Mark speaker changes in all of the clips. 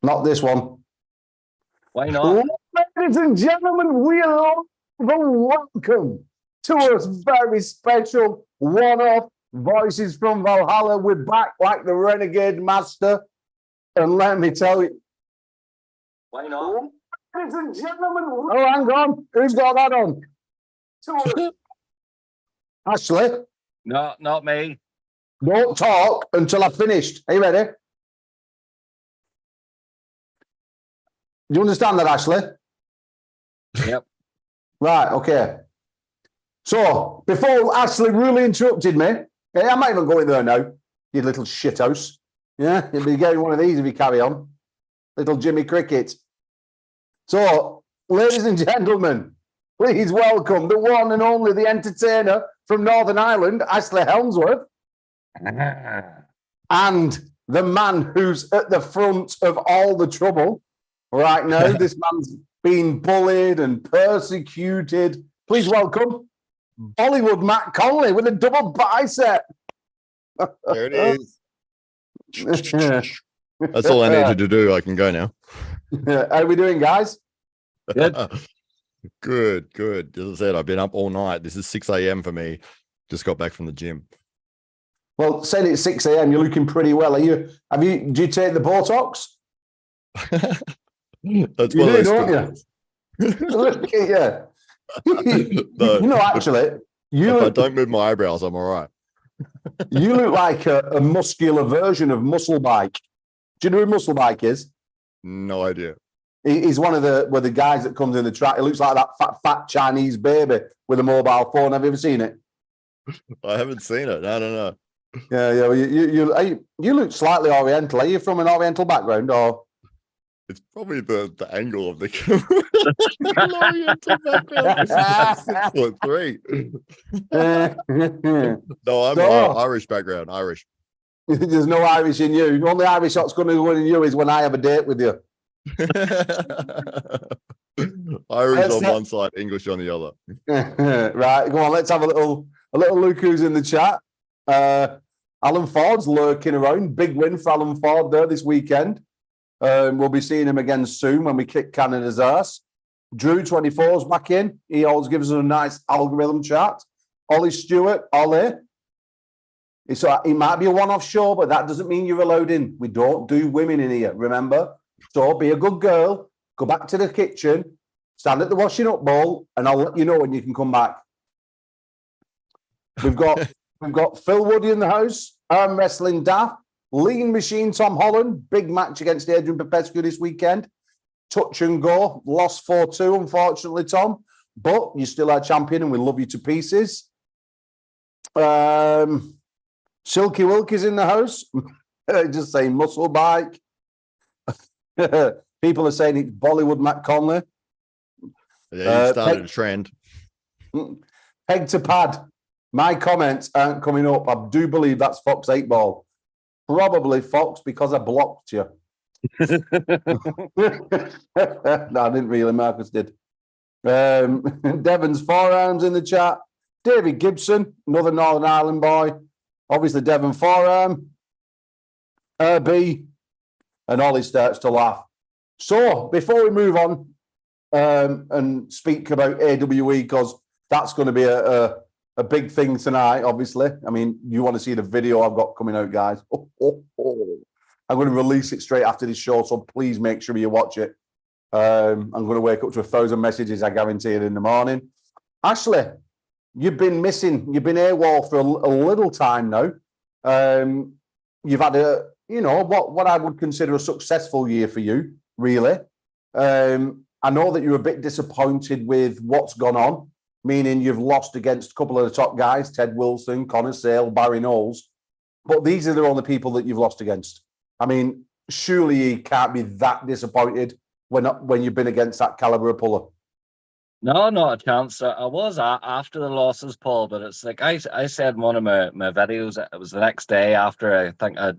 Speaker 1: Not this one.
Speaker 2: Why not?
Speaker 1: Ladies and gentlemen, we are welcome to a very special one-off Voices from Valhalla. We're back like the Renegade Master. And let me tell you.
Speaker 2: Why not?
Speaker 1: Ladies and gentlemen. Oh, hang on. Who's got that on? Ashley.
Speaker 2: No, not me.
Speaker 1: Don't talk until I've finished. Are you ready? Do you understand that, Ashley?
Speaker 2: Yep.
Speaker 1: Right, okay. So, before Ashley really interrupted me, I might even go in there now, you little shithouse. Yeah, you'll be getting one of these if you carry on. Little Jimmy Cricket. So, ladies and gentlemen, please welcome the one and only, the entertainer from Northern Ireland, Ashley Helmsworth. And the man who's at the front of all the trouble right now. This man's been bullied and persecuted. Please welcome Bollywood Matt Conley with a double bicep.
Speaker 3: There it is. That's all I needed to do. I can go now.
Speaker 1: How are we doing, guys?
Speaker 2: Good.
Speaker 3: Good. As I said, I've been up all night. This is 6 a.m. for me. Just got back from the gym.
Speaker 1: Well, saying it's 6 a.m., you're looking pretty well. Do you take the Botox?
Speaker 3: That's
Speaker 1: You
Speaker 3: one
Speaker 1: do,
Speaker 3: of those
Speaker 1: don't
Speaker 3: things.
Speaker 1: you? Yeah.
Speaker 3: No,
Speaker 1: You know, actually,
Speaker 3: if I don't move my eyebrows, I'm all right.
Speaker 1: You look like a muscular version of Muscle Bike. Do you know who Muscle Bike is?
Speaker 3: No idea.
Speaker 1: He's one of the guys that comes in the track. It looks like that fat Chinese baby with a mobile phone. Have you ever seen it?
Speaker 3: I haven't seen it. I don't know.
Speaker 1: Yeah. Well, you look slightly Oriental. Are you from an Oriental background, or?
Speaker 3: It's probably the angle of the camera. Oriental background. 6'3". No, I'm Irish background. Irish.
Speaker 1: There's no Irish in you. The only Irish that's going to go in you is when I have a date with you.
Speaker 3: Irish on one side, English on the other.
Speaker 1: Right, go on. Let's have a little look who's in the chat. Alan Ford's lurking around. Big win for Alan Ford there this weekend. We'll be seeing him again soon when we kick Canada's ass. Drew24's back in. He always gives us a nice algorithm chat. Ollie Stewart, Ollie. It might be a one-off show, but that doesn't mean you're allowed in. We don't do women in here, remember? So be a good girl, go back to the kitchen, stand at the washing up bowl, and I'll let you know when you can come back. We've got Phil Woody in the house, Arm Wrestling Daft, Lean Machine Tom Holland, big match against Adrian Popescu this weekend. Touch and go, lost 4-2, unfortunately, Tom, but you're still our champion and we love you to pieces. Silky Wilkie's in the house, just saying Muscle Bike. People are saying it's Bollywood Matt Conley.
Speaker 3: Yeah, you started a trend.
Speaker 1: Peg to pad. My comments aren't coming up. I do believe that's Fox 8 Ball. Probably Fox because I blocked you. No, I didn't really. Marcus did. Devon's forearms in the chat. David Gibson, another Northern Ireland boy. Obviously, Devon forearm. B. And Ollie starts to laugh. So, before we move on and speak about AWE, because that's going to be a big thing tonight, obviously. I mean, you want to see the video I've got coming out, guys. I'm going to release it straight after this show, so please make sure you watch it. I'm going to wake up to 1,000 messages, I guarantee it, in the morning. Ashley, you've been missing. You've been AWOL for a little time now. You've had what I would consider a successful year for you, really. I know that you're a bit disappointed with what's gone on, meaning you've lost against a couple of the top guys, Ted Wilson, Connor Sale, Barry Knowles. But these are the only people that you've lost against. I mean, surely you can't be that disappointed when you've been against that caliber of puller.
Speaker 2: No, not a chance. I was after the losses, Paul, but it's like I said in one of my videos, it was the next day after I think I'd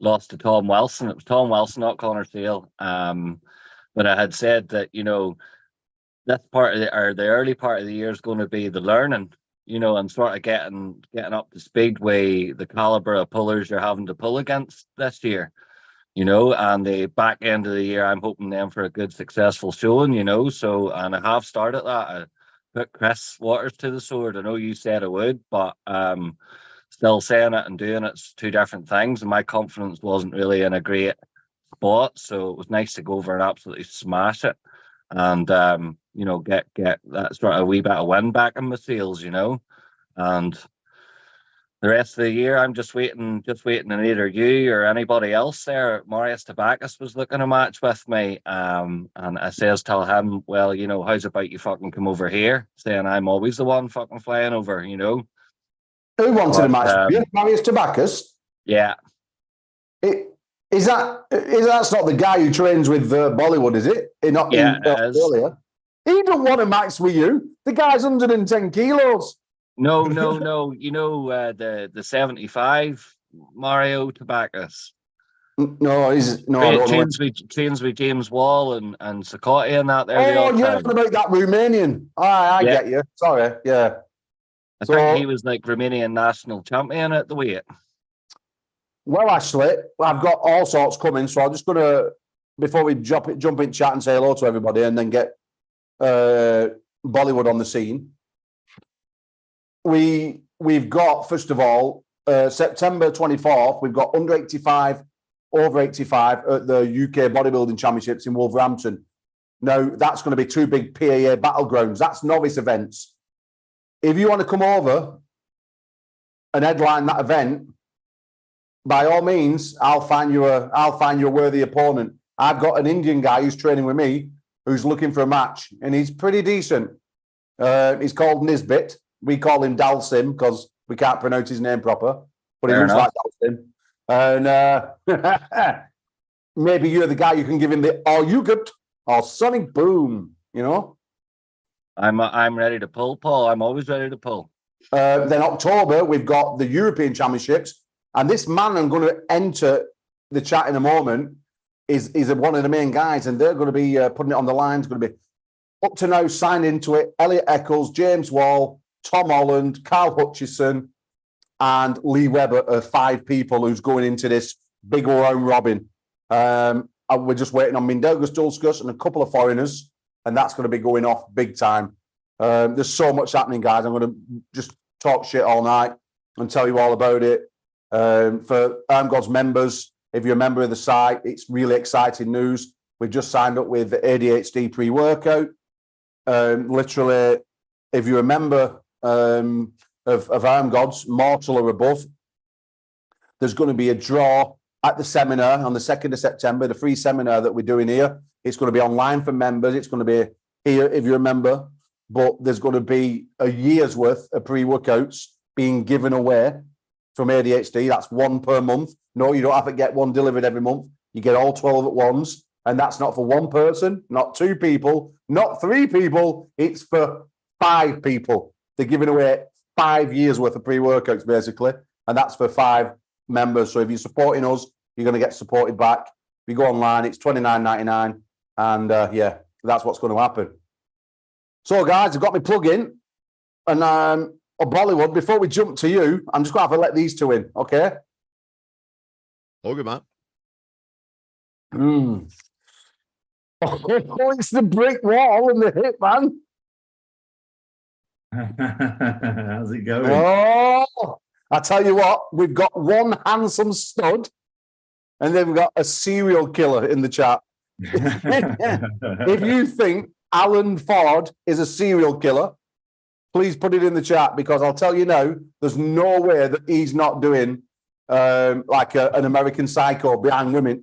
Speaker 2: lost to Tom Wilson. It was Tom Wilson, not Connor Sale. But I had said that, this part of the early part of the year is going to be the learning, and sort of getting up to speed with the caliber of pullers you're having to pull against this year. you know, and the back end of the year, I'm hoping them for a good, successful showing, you know. So, and I have started that. I put Chris Waters to the sword. I know you said I would, but still saying it and doing it's two different things. And my confidence wasn't really in a great spot. So it was nice to go over and absolutely smash it. And you know, get that sort of a wee bit of wind back in my sails, you know. And the rest of the year, I'm just waiting on either you or anybody else there. Marius Tabakis was looking a match with me, and I says tell him, well, you know, how's about you fucking come over here? Saying I'm always the one fucking flying over, you know.
Speaker 1: Who wanted a match with you? Marius Tabakis?
Speaker 2: Yeah.
Speaker 1: Is that's not the guy who trains with Bollywood, is it? Not
Speaker 2: yeah,
Speaker 1: in Australia. He don't want a match with you. The guy's 110 kilos.
Speaker 2: No. You know the 75 Mario Tabakis.
Speaker 1: No, I don't know.
Speaker 2: Trains with James Wall and Sakoti and that there.
Speaker 1: Oh, you're talking about that Romanian. I get you. Sorry, yeah.
Speaker 2: I think he was like Romanian national champion at the weight.
Speaker 1: Well, Ashley, I've got all sorts coming, so I'm just going to, before we jump in chat and say hello to everybody and then get Bollywood on the scene. We've got, first of all, September 24th, we've got under 85, over 85 at the UK Bodybuilding Championships in Wolverhampton. Now, that's going to be two big PAA battlegrounds. That's novice events. If you want to come over and headline that event, by all means, I'll find you a worthy opponent. I've got an Indian guy who's training with me who's looking for a match, and he's pretty decent. He's called Nisbet. We call him Dalsim because we can't pronounce his name proper, but he looks like Dalsim. And maybe you're the guy you can give him the you good or sonic boom, you know?
Speaker 2: I'm ready to pull, Paul. I'm always ready to pull.
Speaker 1: Then October, we've got the European Championships. And this man I'm going to enter the chat in a moment is one of the main guys, and they're going to be putting it on the line. It's going to be up to now signed into it. Elliot Eccles, James Wall, Tom Holland, Carl Hutchison, and Lee Webber are 5 people who's going into this big round robin. We're just waiting on Mindaugas Dulskus and a couple of foreigners, and that's going to be going off big time. There's so much happening, guys. I'm going to just talk shit all night and tell you all about it. For ARMGODS members, if you're a member of the site, it's really exciting news. We've just signed up with the ADHD pre-workout. Literally, if you're a member of ARMGODS, mortal or above, there's going to be a draw at the seminar on the 2nd of September, the free seminar that we're doing here. It's going to be online for members. It's going to be here if you're a member, but there's going to be a year's worth of pre-workouts being given away from ADHD. That's 1 per month. No, you don't have to get one delivered every month. You get all 12 at once. And that's not for 1 person, not 2 people, not 3 people. It's for 5 people. They're giving away 5 years worth of pre-workouts, basically. And that's for 5 members. So if you're supporting us, you're going to get supported back. If you go online, it's $29.99. And yeah, that's what's going to happen. So guys, I've got my plug in. And Bollywood, before we jump to you, I'm just going to have to let these 2 in, okay?
Speaker 3: All good, man.
Speaker 1: Oh, it's the brick wall and the hip, man.
Speaker 4: How's it going?
Speaker 1: Oh, I tell you what, we've got one handsome stud, and then we've got a serial killer in the chat. If you think Alan Ford is a serial killer, please put it in the chat, because I'll tell you now, there's no way that he's not doing like an American Psycho behind women.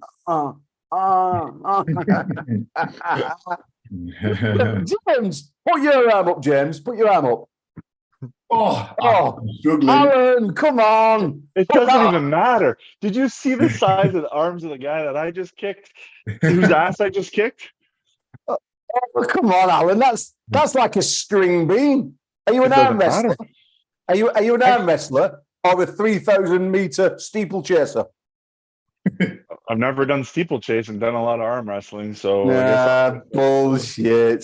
Speaker 1: James, put your arm up, James. Put your arm up.
Speaker 4: I'm struggling.
Speaker 1: Alan, come on.
Speaker 5: It doesn't even matter. Did you see the size of the arms of the guy that I just kicked? Whose ass I just kicked?
Speaker 1: Oh, come on, Alan. That's like a string bean. Are you an arm wrestler? Are you an arm wrestler or a 3,000-meter steeplechaser?
Speaker 5: I've never done steeplechase and done a lot of arm wrestling, so
Speaker 1: bullshit.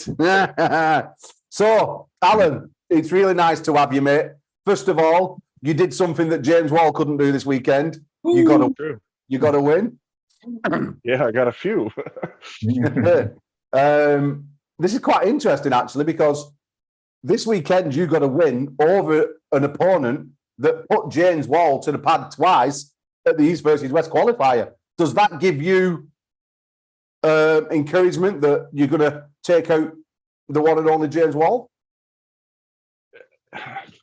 Speaker 1: So, Alan, it's really nice to have you, mate. First of all, you did something that James Wall couldn't do this weekend. You got to win.
Speaker 5: Yeah, I got a few.
Speaker 1: This is quite interesting, actually, because this weekend you got a win over an opponent that put James Wall to the pad twice at the East versus West qualifier. Does that give you encouragement that you're going to take out the one and only James Wall?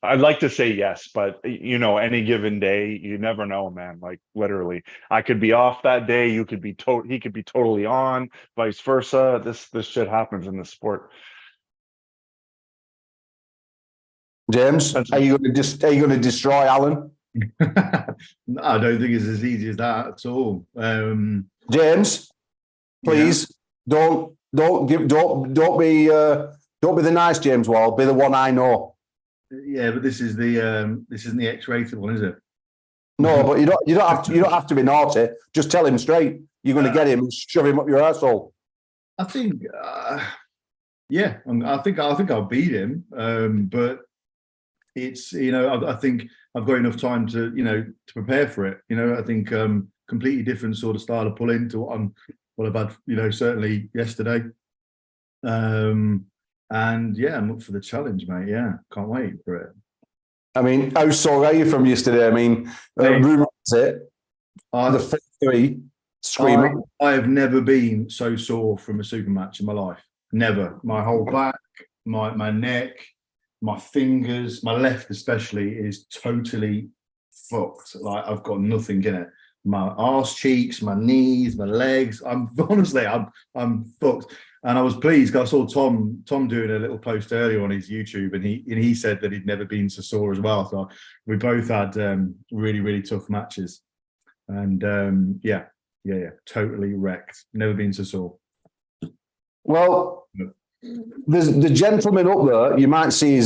Speaker 5: I'd like to say yes, but any given day, you never know, man. Like literally, I could be off that day. He could be totally on, vice versa. This shit happens in the sport.
Speaker 1: James, are you going to destroy Alan?
Speaker 4: I don't think it's as easy as that at all.
Speaker 1: James, please don't be the nice James Wall. Be the one I know.
Speaker 4: Yeah, but this isn't the X-rated one, is it?
Speaker 1: No, but you don't have to be naughty. Just tell him straight. You're going to get him and shove him up your arsehole.
Speaker 4: I think, I think I'll beat him. But it's I think I've got enough time to prepare for it. I think completely different sort of style of pulling to what I've had certainly yesterday. And yeah, I'm up for the challenge, mate. Yeah, can't wait for it.
Speaker 1: I mean, how sore are you from yesterday? I mean, rumour is it the 3 screaming.
Speaker 4: I have never been so sore from a super match in my life. Never. My whole back, my neck, my fingers, my left especially is totally fucked. Like I've got nothing in it. My arse cheeks, my knees, my legs. I'm fucked. And I was pleased because I saw Tom doing a little post earlier on his YouTube, and he said that he'd never been so sore as well. So we both had really, really tough matches, and yeah, totally wrecked. Never been so sore.
Speaker 1: Well, there's the gentleman up there. You might see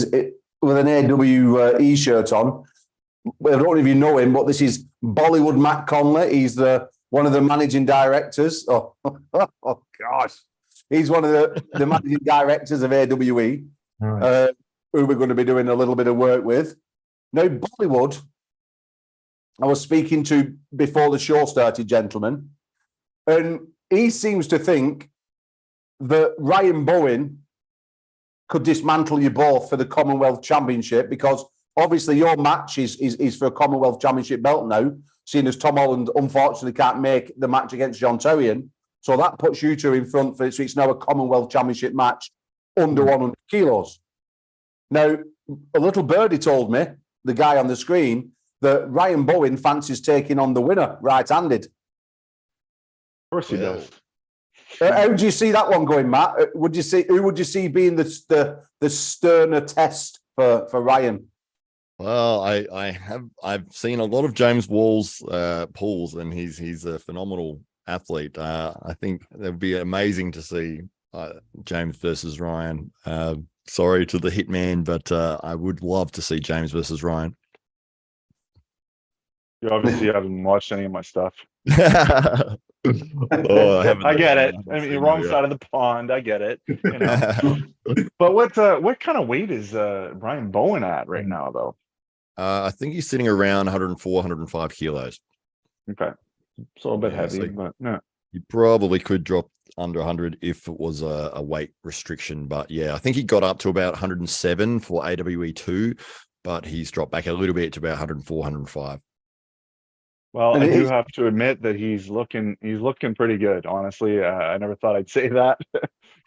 Speaker 1: with an AWE shirt on. I don't know if you know him, but this is Bollywood Matt Conley. He's one of the managing directors. Oh gosh. He's one of the managing directors of AWE,
Speaker 4: Right.
Speaker 1: who we're going to be doing a little bit of work with. Now, Bollywood, I was speaking to before the show started, gentlemen, and he seems to think that Ryan Bowen could dismantle you both for the Commonwealth Championship, because obviously your match is for a Commonwealth Championship belt now, seeing as Tom Holland unfortunately can't make the match against John Terrian. So that puts you two in front for it. So it's now a Commonwealth Championship match under 100 kilos. Now, a little birdie told me, the guy on the screen, that Ryan Bowen fancies taking on the winner right-handed.
Speaker 5: Of course he does.
Speaker 1: How do you see that one going, Matt? Who would you see being the sterner test for Ryan?
Speaker 3: Well, I've seen a lot of James Wall's pulls, and he's a phenomenal athlete. I think it would be amazing to see James versus Ryan. Sorry to the hitman, but I would love to see James versus Ryan.
Speaker 5: You obviously haven't watched any of my stuff.
Speaker 3: I
Speaker 5: get it. I mean, wrong side of the pond. I get it. But what kind of weight is Ryan Bowen at right now, though?
Speaker 3: I think he's sitting around 104, 105 kilos.
Speaker 5: Okay. It's a little bit heavy, but no.
Speaker 3: You probably could drop under 100 if it was a weight restriction. But yeah, I think he got up to about 107 for AWE2, but he's dropped back a little bit to about 104, 105.
Speaker 5: Well, I do have to admit that he's looking pretty good. Honestly, I never thought I'd say that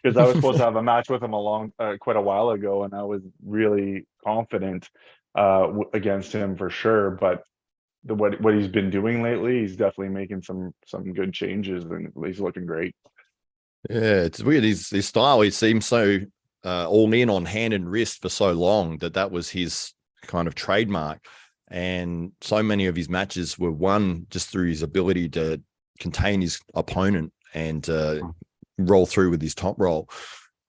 Speaker 5: because I was supposed to have a match with him quite a while ago, and I was really confident against him for sure. But what he's been doing lately, he's definitely making some good changes, and he's looking great.
Speaker 3: Yeah, it's weird. His style, he seems so all in on hand and wrist for so long that was his kind of trademark. And so many of his matches were won just through his ability to contain his opponent and roll through with his top roll.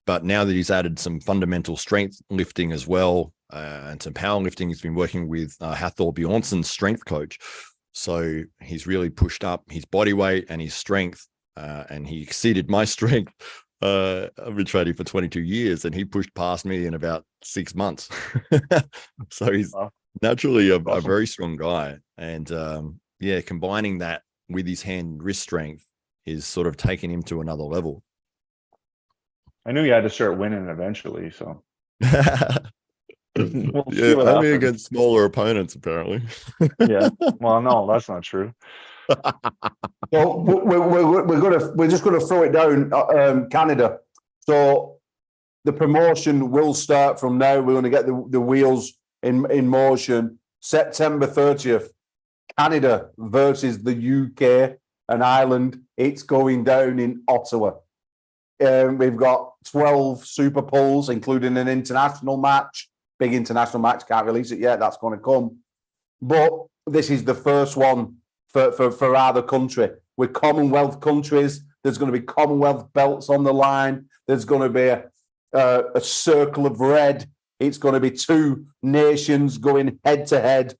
Speaker 3: But now that he's added some fundamental strength lifting as well, and some powerlifting, he's been working with Hathor Bjornsson's strength coach. So he's really pushed up his body weight and his strength, and he exceeded my strength. I've been training for 22 years, and he pushed past me in about 6 months. So he's naturally a very strong guy. And yeah, combining that with his hand and wrist strength is sort of taking him to another level.
Speaker 5: I knew you had to start winning eventually, so we'll see
Speaker 3: Yeah,
Speaker 5: what
Speaker 3: only
Speaker 5: happens.
Speaker 3: against smaller opponents, apparently.
Speaker 5: Yeah. Well, no, that's not true.
Speaker 1: Well, we're just gonna throw it down, Canada. So the promotion will start from now. We're going to get the wheels in motion. September 30th, Canada versus the UK and Ireland. It's going down in Ottawa. We've got 12 super pulls, including an international match. Big international match. Can't release it yet. That's going to come. But this is the first one for either country. With Commonwealth countries, there's going to be Commonwealth belts on the line. There's going to be a circle of red. It's going to be two nations going head to head.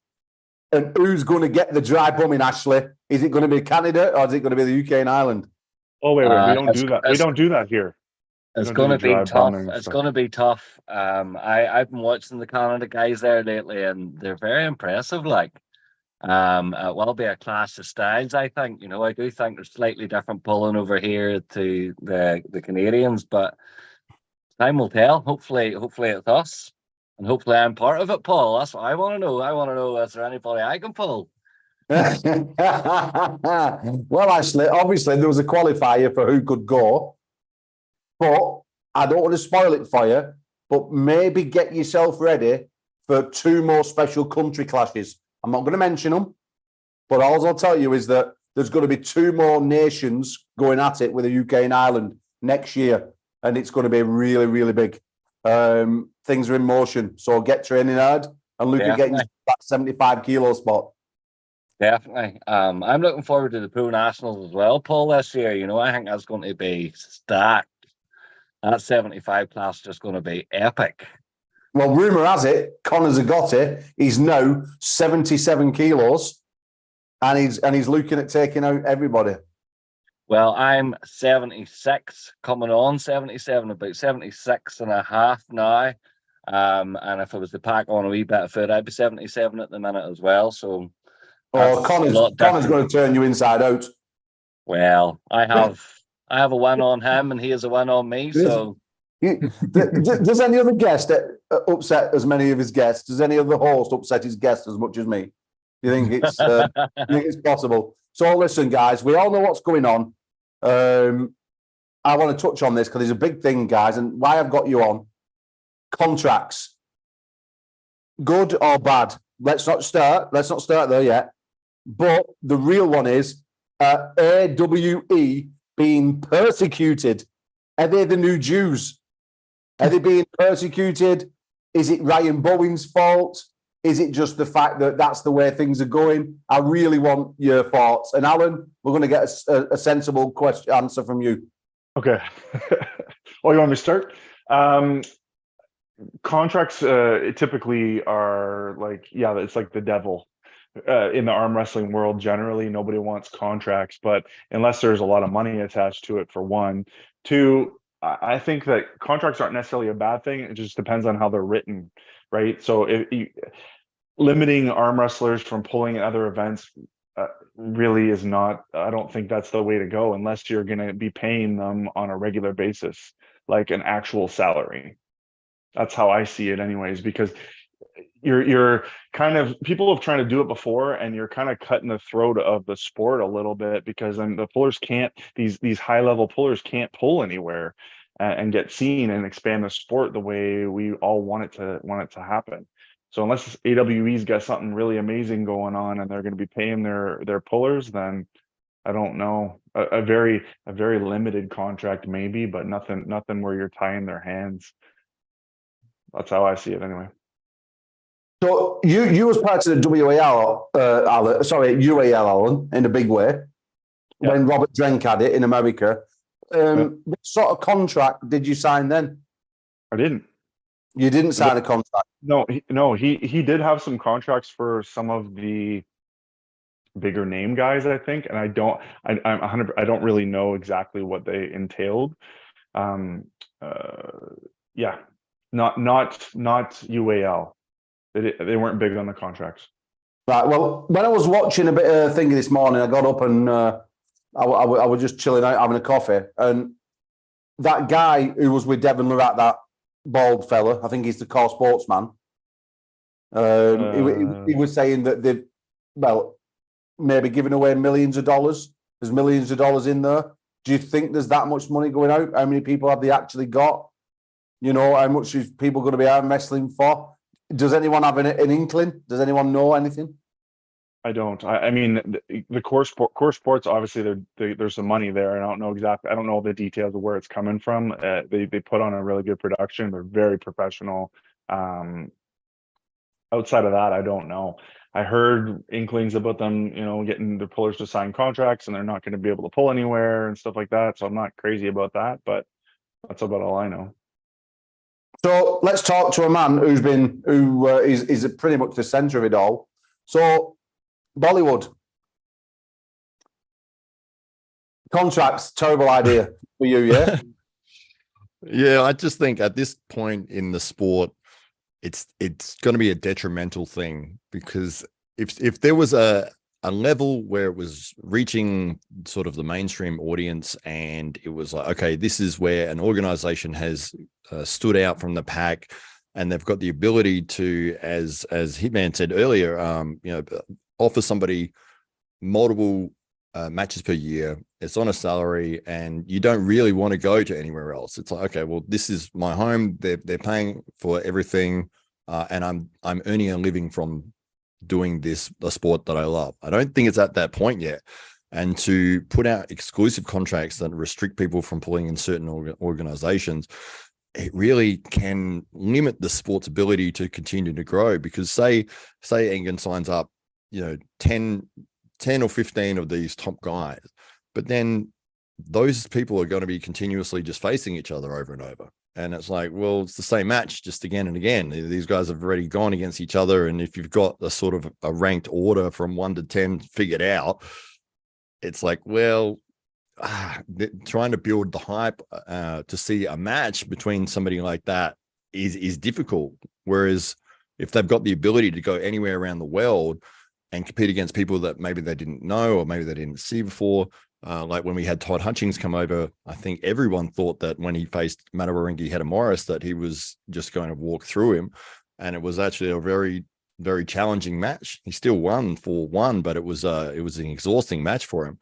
Speaker 1: And who's going to get the dry bumming, Ashley? Is it going to be Canada or is it going to be the UK and Ireland?
Speaker 5: Oh, wait, we don't
Speaker 2: It's-
Speaker 5: do that. We
Speaker 2: it's-
Speaker 5: don't do that here. We
Speaker 2: It's
Speaker 5: don't do
Speaker 2: going
Speaker 5: the
Speaker 2: to be
Speaker 5: dry
Speaker 2: tough.
Speaker 5: bombing
Speaker 2: It's
Speaker 5: stuff.
Speaker 2: going to be tough. I've been watching the Canada guys there lately, and they're very impressive. Like, it will be a clash of styles. I think. You know, I do think there's slightly different pulling over here to the Canadians, but time will tell. Hopefully it's us, and hopefully I'm part of it, Paul. That's what I want to know. I want to know, is there anybody I can pull?
Speaker 1: Well, Ashley, obviously there was a qualifier for who could go, but I don't want to spoil it for you. But maybe get yourself ready for two more special country clashes. I'm not going to mention them, but all I'll tell you is that there's going to be two more nations going at it with the UK and Ireland next year, and it's going to be really, really big. Things are in motion, so get training hard and look at getting that 75 kilo spot.
Speaker 2: Definitely. I'm looking forward to the Pro Nationals as well, Paul, this year. You know, I think that's going to be stacked. That 75 class is just going to be epic.
Speaker 1: Well, rumour has it, Conor Zagotti, he's now 77 kilos and he's looking at taking out everybody.
Speaker 2: Well, I'm 76, coming on 77, about 76 and a half now. And if I was to pack on a wee bit of food, I'd be 77 at the minute as well. So
Speaker 1: Connor's going to turn you inside out.
Speaker 2: Well, I have a win on him and he has a win on me. So
Speaker 1: does any other guest upset as many of his guests? Does any other host upset his guests as much as me? Do you think it's you think it's possible? So listen, guys, we all know what's going on. I want to touch on this because it's a big thing, guys, and why I've got you on. Contracts, good or bad? Let's not start there yet. But the real one is AWE being persecuted. Are they the new Jews? Are they being persecuted? Is it Ryan Bowen's fault? Is it just the fact that that's the way things are going? I really want your thoughts. And Alan, we're going to get a sensible answer from you.
Speaker 5: Okay. Oh, you want me to start? Contracts typically are like, yeah, it's like the devil. In the arm wrestling world, generally, nobody wants contracts, but unless there's a lot of money attached to it, for one. Two, I think that contracts aren't necessarily a bad thing. It just depends on how they're written, right? So limiting arm wrestlers from pulling in other events really is not, I don't think that's the way to go unless you're going to be paying them on a regular basis, like an actual salary. That's how I see it anyways, because you're kind of, people have tried to do it before and you're kind of cutting the throat of the sport a little bit, because then the pullers can't, these high level pullers can't pull anywhere and get seen and expand the sport the way we all want it to happen. So unless AWE's got something really amazing going on and they're going to be paying their pullers, then I don't know, a very limited contract maybe, but nothing where you're tying their hands. That's how I see it anyway.
Speaker 1: So you was part of the UAL, UAL, Alan, in a big way, when Robert Drenk had it in America. What sort of contract did you sign then?
Speaker 5: I didn't.
Speaker 1: You didn't sign a contract?
Speaker 5: No, he did have some contracts for some of the bigger name guys, I think, and I'm 100. I don't really know exactly what they entailed. Not UAL. They weren't big on the contracts.
Speaker 1: Right. Well, when I was watching a bit of thingy this morning, I got up and I was just chilling out, having a coffee, and that guy who was with Devon Luratt, that bald fella, I think he's the core sportsman. He was saying that they've, well, maybe giving away millions of dollars. There's millions of dollars in there. Do you think there's that much money going out? How many people have they actually got? You know, how much is people going to be arm wrestling for? Does anyone have an inkling? Does anyone know anything?
Speaker 5: I don't. I mean, the core sports, obviously, there's some money there. And I don't know exactly. I don't know the details of where it's coming from. They put on a really good production. They're very professional. Outside of that, I don't know. I heard inklings about them, you know, getting the pullers to sign contracts, and they're not going to be able to pull anywhere and stuff like that. So I'm not crazy about that, but that's about all I know.
Speaker 1: So let's talk to a man who is pretty much the centre of it all. So Bollywood contracts, terrible idea for you, yeah?
Speaker 3: Yeah, I just think at this point in the sport, it's going to be a detrimental thing, because if there was a level where it was reaching sort of the mainstream audience, and it was like, okay, this is where an organization has stood out from the pack, and they've got the ability to, as Hitman said earlier, you know, offer somebody multiple matches per year. It's on a salary, and you don't really want to go to anywhere else. It's like, okay, well, this is my home. They're paying for everything, and I'm earning a living from doing this, the sport that I love. I don't think it's at that point yet. And to put out exclusive contracts that restrict people from pulling in certain organizations, it really can limit the sport's ability to continue to grow. Because say Engen signs up, you know, 10 or 15 of these top guys, but then those people are going to be continuously just facing each other over and over. And it's like, well, it's the same match just again and again. These guys have already gone against each other. And if you've got a sort of a ranked order from 1 to 10 figured out, it's like, well, trying to build the hype to see a match between somebody like that is difficult. Whereas if they've got the ability to go anywhere around the world and compete against people that maybe they didn't know or maybe they didn't see before, like when we had Todd Hutchings come over, I think everyone thought that when he faced Matawaringi Hedemorris that he was just going to walk through him, and it was actually a very, very challenging match. He still won 4-1, but it was an exhausting match for him.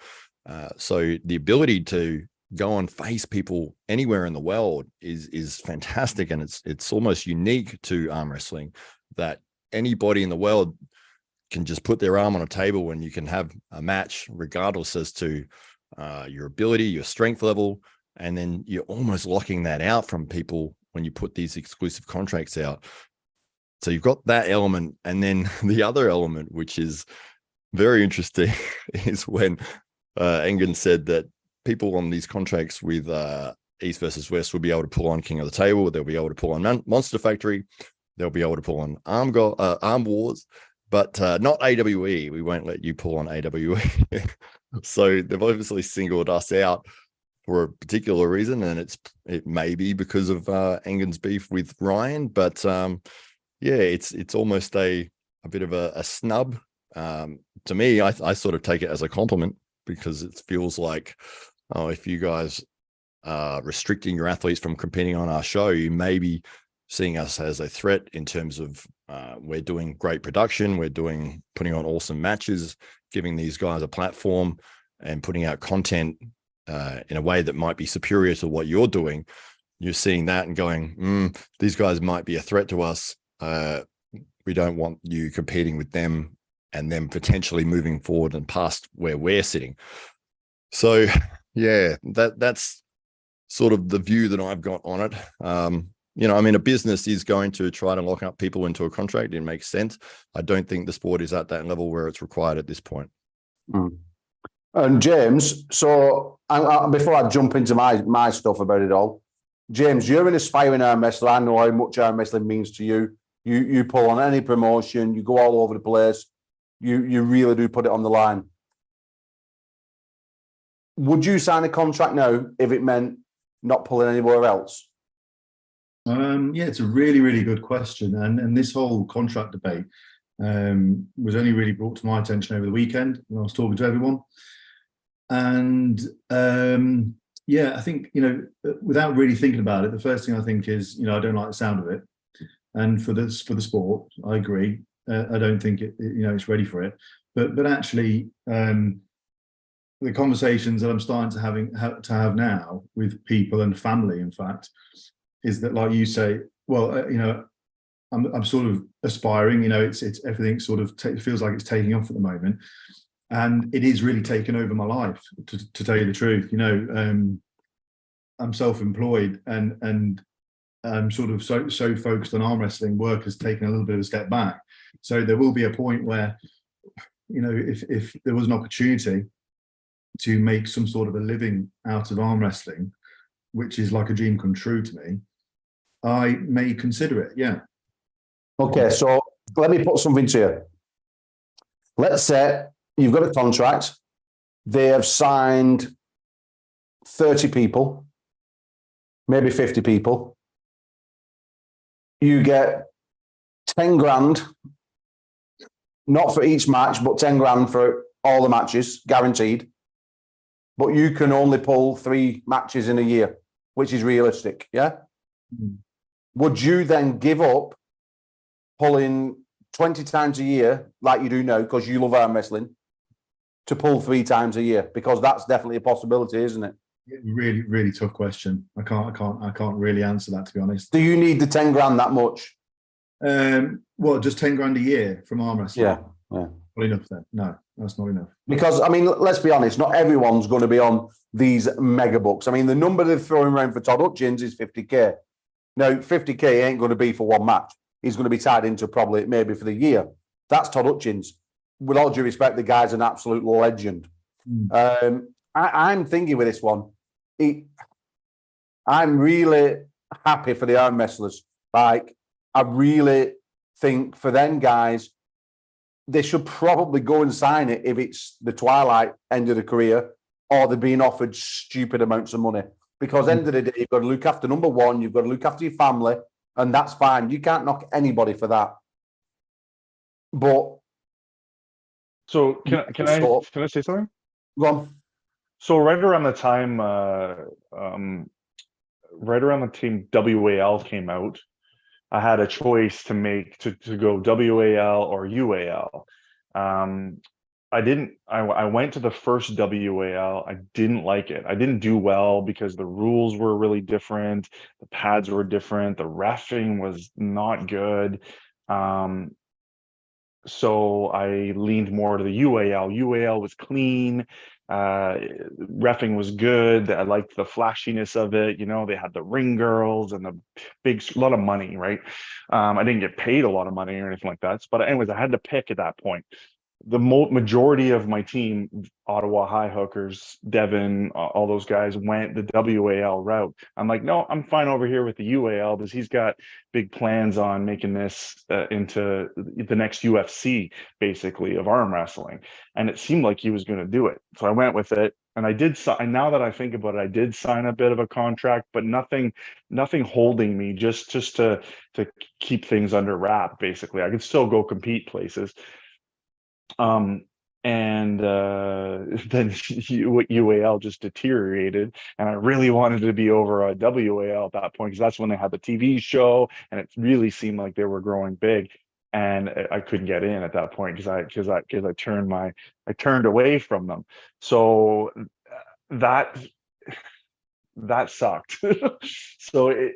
Speaker 3: So the ability to go and face people anywhere in the world is fantastic, and it's almost unique to arm wrestling that anybody in the world can just put their arm on a table and you can have a match regardless as to your ability, your strength level, and then you're almost locking that out from people when you put these exclusive contracts out. So you've got that element, and then the other element, which is very interesting, is when Engen said that people on these contracts with East versus West will be able to pull on King of the Table, they'll be able to pull on Monster Factory, they'll be able to pull on Arm Wars, but not AWE. We won't let you pull on AWE. So they've obviously singled us out for a particular reason, and it may be because of Engen's beef with Ryan, but yeah, it's almost a bit of a snub. To me, I sort of take it as a compliment, because it feels like, oh, if you guys are restricting your athletes from competing on our show, you may be seeing us as a threat in terms of we're doing great production, putting on awesome matches, giving these guys a platform and putting out content in a way that might be superior to what you're doing. You're seeing that and going, these guys might be a threat to us. We don't want you competing with them and then potentially moving forward and past where we're sitting. So yeah, that's sort of the view that I've got on it. You know, I mean, a business is going to try to lock up people into a contract. It makes sense. I don't think the sport is at that level where it's required at this point.
Speaker 1: And James, so before I jump into my stuff about it all, James, you're an aspiring arm wrestler. I know how much arm wrestling means to you. You pull on any promotion, you go all over the place. You really do put it on the line. Would you sign a contract now if it meant not pulling anywhere else?
Speaker 4: Yeah, it's a really, really good question. And this whole contract debate was only really brought to my attention over the weekend when I was talking to everyone. And yeah, I think, without really thinking about it, the first thing I think is, I don't like the sound of it. And for the sport, I agree. I don't think it's ready for it. But actually, the conversations that I'm starting to have now with people and family, in fact, is that, like you say, well, I'm sort of aspiring. It's everything sort of feels like it's taking off at the moment, and it is really taken over my life. To tell you the truth, I'm self-employed, and I'm sort of so focused on arm wrestling. Work has taken a little bit of a step back. So there will be a point where, if there was an opportunity to make some sort of a living out of arm wrestling, which is like a dream come true to me, I may consider it. Yeah.
Speaker 1: Okay, so let me put something to you. Let's say you've got a contract. They have signed 30 people, maybe 50 people. You get 10 grand, not for each match, but 10 grand for all the matches, guaranteed. But you can only pull 3 matches in a year, which is realistic, yeah?
Speaker 4: Mm.
Speaker 1: Would you then give up pulling 20 times a year, like you do now, because you love arm wrestling, to pull 3 times a year? Because that's definitely a possibility, isn't it?
Speaker 4: Really, really tough question. I can't really answer that, to be honest.
Speaker 1: Do you need the 10 grand that much?
Speaker 4: Well, just 10 grand a year from arm wrestling?
Speaker 1: Yeah.
Speaker 4: Not enough then. No, that's not enough.
Speaker 1: Because, I mean, let's be honest, not everyone's going to be on these mega bucks. I mean, the number they're throwing around for Todd Hutchins is 50K. Now, 50K ain't going to be for one match. He's going to be tied into probably maybe for the year. That's Todd Hutchins. With all due respect, the guy's an absolute legend. I'm thinking with this one, I'm really happy for the arm wrestlers. Like, I really think for them guys, they should probably go and sign it if it's the twilight end of the career, or they're being offered stupid amounts of money. Because end of the day, you've got to look after number one, you've got to look after your family, and that's fine. You can't knock anybody for that. But
Speaker 5: So can I say something?
Speaker 1: Go on.
Speaker 5: So right around the time WAL came out, I had a choice to make to go WAL or UAL. I went to the first WAL. I didn't like it. I didn't do well because the rules were really different. The pads were different. The reffing was not good. So I leaned more to the UAL. UAL was clean. Reffing was good. I liked the flashiness of it. They had the ring girls and the lot of money, right? I didn't get paid a lot of money or anything like that. But anyways, I had to pick at that point. The majority of my team, Ottawa High Hookers, Devin, all those guys went the WAL route. I'm like, no, I'm fine over here with the UAL because he's got big plans on making this into the next UFC, basically, of arm wrestling. And it seemed like he was going to do it. So I went with it. And I did. And now that I think about it, I did sign a bit of a contract, but nothing holding me, just to keep things under wrap. Basically, I could still go compete places. And then UAL just deteriorated, and I really wanted to be over a WAL at that point because that's when they had the TV show, and it really seemed like they were growing big. And I couldn't get in at that point because I turned away from them. So that sucked. So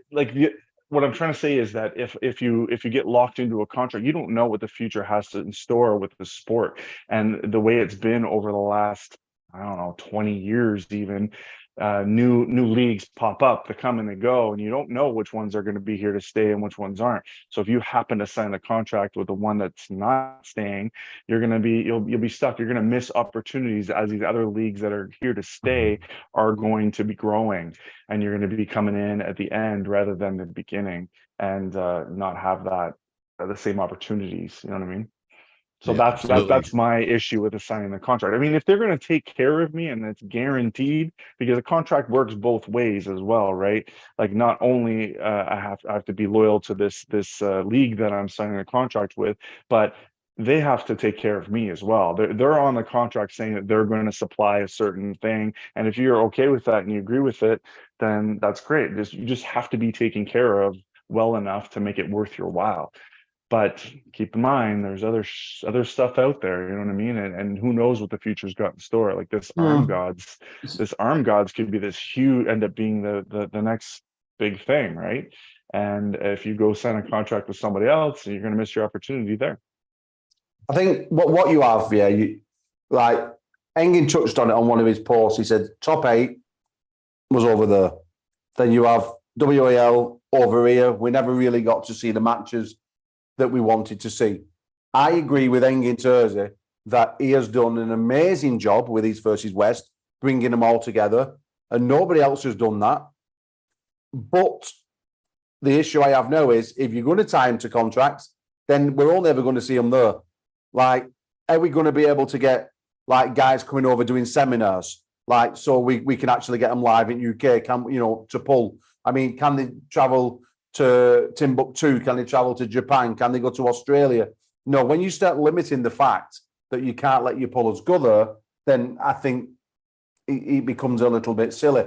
Speaker 5: what I'm trying to say is that if you get locked into a contract, you don't know what the future has in store with the sport. And the way it's been over the last, I don't know, 20 years even, new leagues pop up, they come and they go, and you don't know which ones are going to be here to stay and which ones aren't. So if you happen to sign a contract with the one that's not staying, you'll be stuck. You're going to miss opportunities as these other leagues that are here to stay are going to be growing, and you're going to be coming in at the end rather than the beginning, and not have the same opportunities. You know what I mean? So
Speaker 3: Yeah,
Speaker 5: that's my issue with assigning the contract. I mean, if they're going to take care of me and it's guaranteed, because a contract works both ways as well, right? Like, not only I have to be loyal to this league that I'm signing a contract with, but they have to take care of me as well. They're on the contract saying that they're going to supply a certain thing. And if you're okay with that and you agree with it, then that's great. You just have to be taken care of well enough to make it worth your while. But keep in mind, there's other stuff out there, you know what I mean? And who knows what the future's got in store? Like this ARMGODS could be this huge, end up being the next big thing, right? And if you go sign a contract with somebody else, you're going to miss your opportunity there.
Speaker 1: I think what you have, yeah, like Engin touched on it on one of his posts. He said top 8 was over there. Then you have WAL over here. We never really got to see the matches that we wanted to see. I agree with Engin Terzi that he has done an amazing job with East versus West, bringing them all together, and nobody else has done that. But the issue I have now is if you're going to tie him to contracts, then we're all never going to see him there. Like, are we going to be able to get like guys coming over doing seminars? Like, so we can actually get them live in UK, to pull. I mean, can they travel to Timbuktu? Can they travel to Japan? Can they go to Australia? No, when you start limiting the fact that you can't let your pullers go there, then I think it becomes a little bit silly.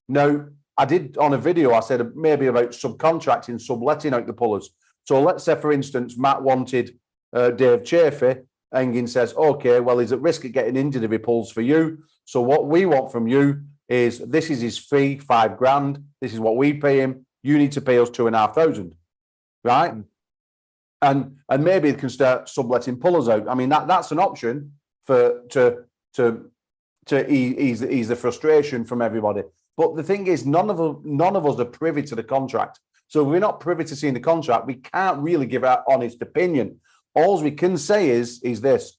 Speaker 1: Now, I did on a video, I said maybe about subcontracting, subletting out the pullers. So let's say, for instance, Matt wanted Dave Chafee. Engin says, okay, well, he's at risk of getting injured if he pulls for you. So what we want from you is, this is his fee, $5,000. This is what we pay him. You need to pay us $2,500, right? And maybe it can start subletting pullers out. I mean, that's an option to ease the frustration from everybody. But the thing is, none of us are privy to the contract. So if we're not privy to seeing the contract, we can't really give our honest opinion. All we can say is this,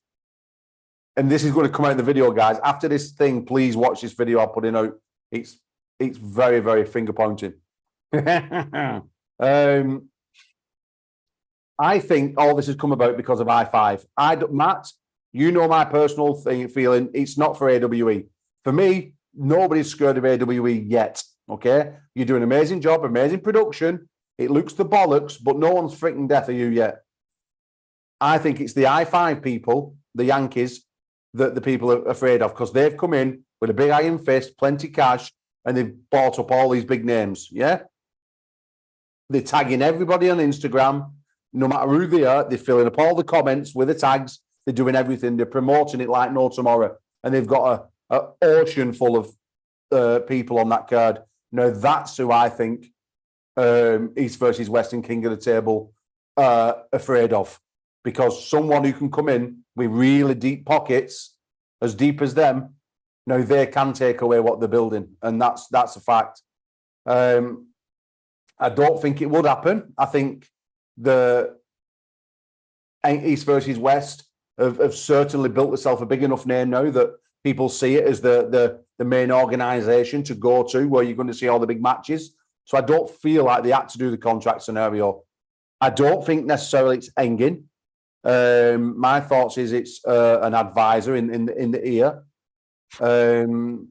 Speaker 1: and this is going to come out in the video, guys. After this thing, please watch this video I'm putting out. It's very, very finger pointing. I think all this has come about because of I5. Matt, you know my personal feeling. It's not for AWE. For me, nobody's scared of AWE yet. Okay, you're doing an amazing job, amazing production. It looks the bollocks, but no one's freaking death of you yet. I think it's the I5 people, the Yankees, that the people are afraid of, because they've come in with a big iron fist, plenty cash, and they've bought up all these big names. Yeah, they're tagging everybody on Instagram, no matter who they are. They're filling up all the comments with the tags. They're doing everything. They're promoting it like no tomorrow, and they've got an ocean full of people on that card. Now that's who I think East versus West and King of the Table are afraid of, because someone who can come in with really deep pockets, as deep as them, now they can take away what they're building, and that's a fact. I don't think it would happen. I think the East versus West have certainly built themselves a big enough name now that people see it as the main organisation to go to, where you're going to see all the big matches. So I don't feel like they had to do the contract scenario. I don't think necessarily it's Engin. My thoughts is it's an advisor in the ear, and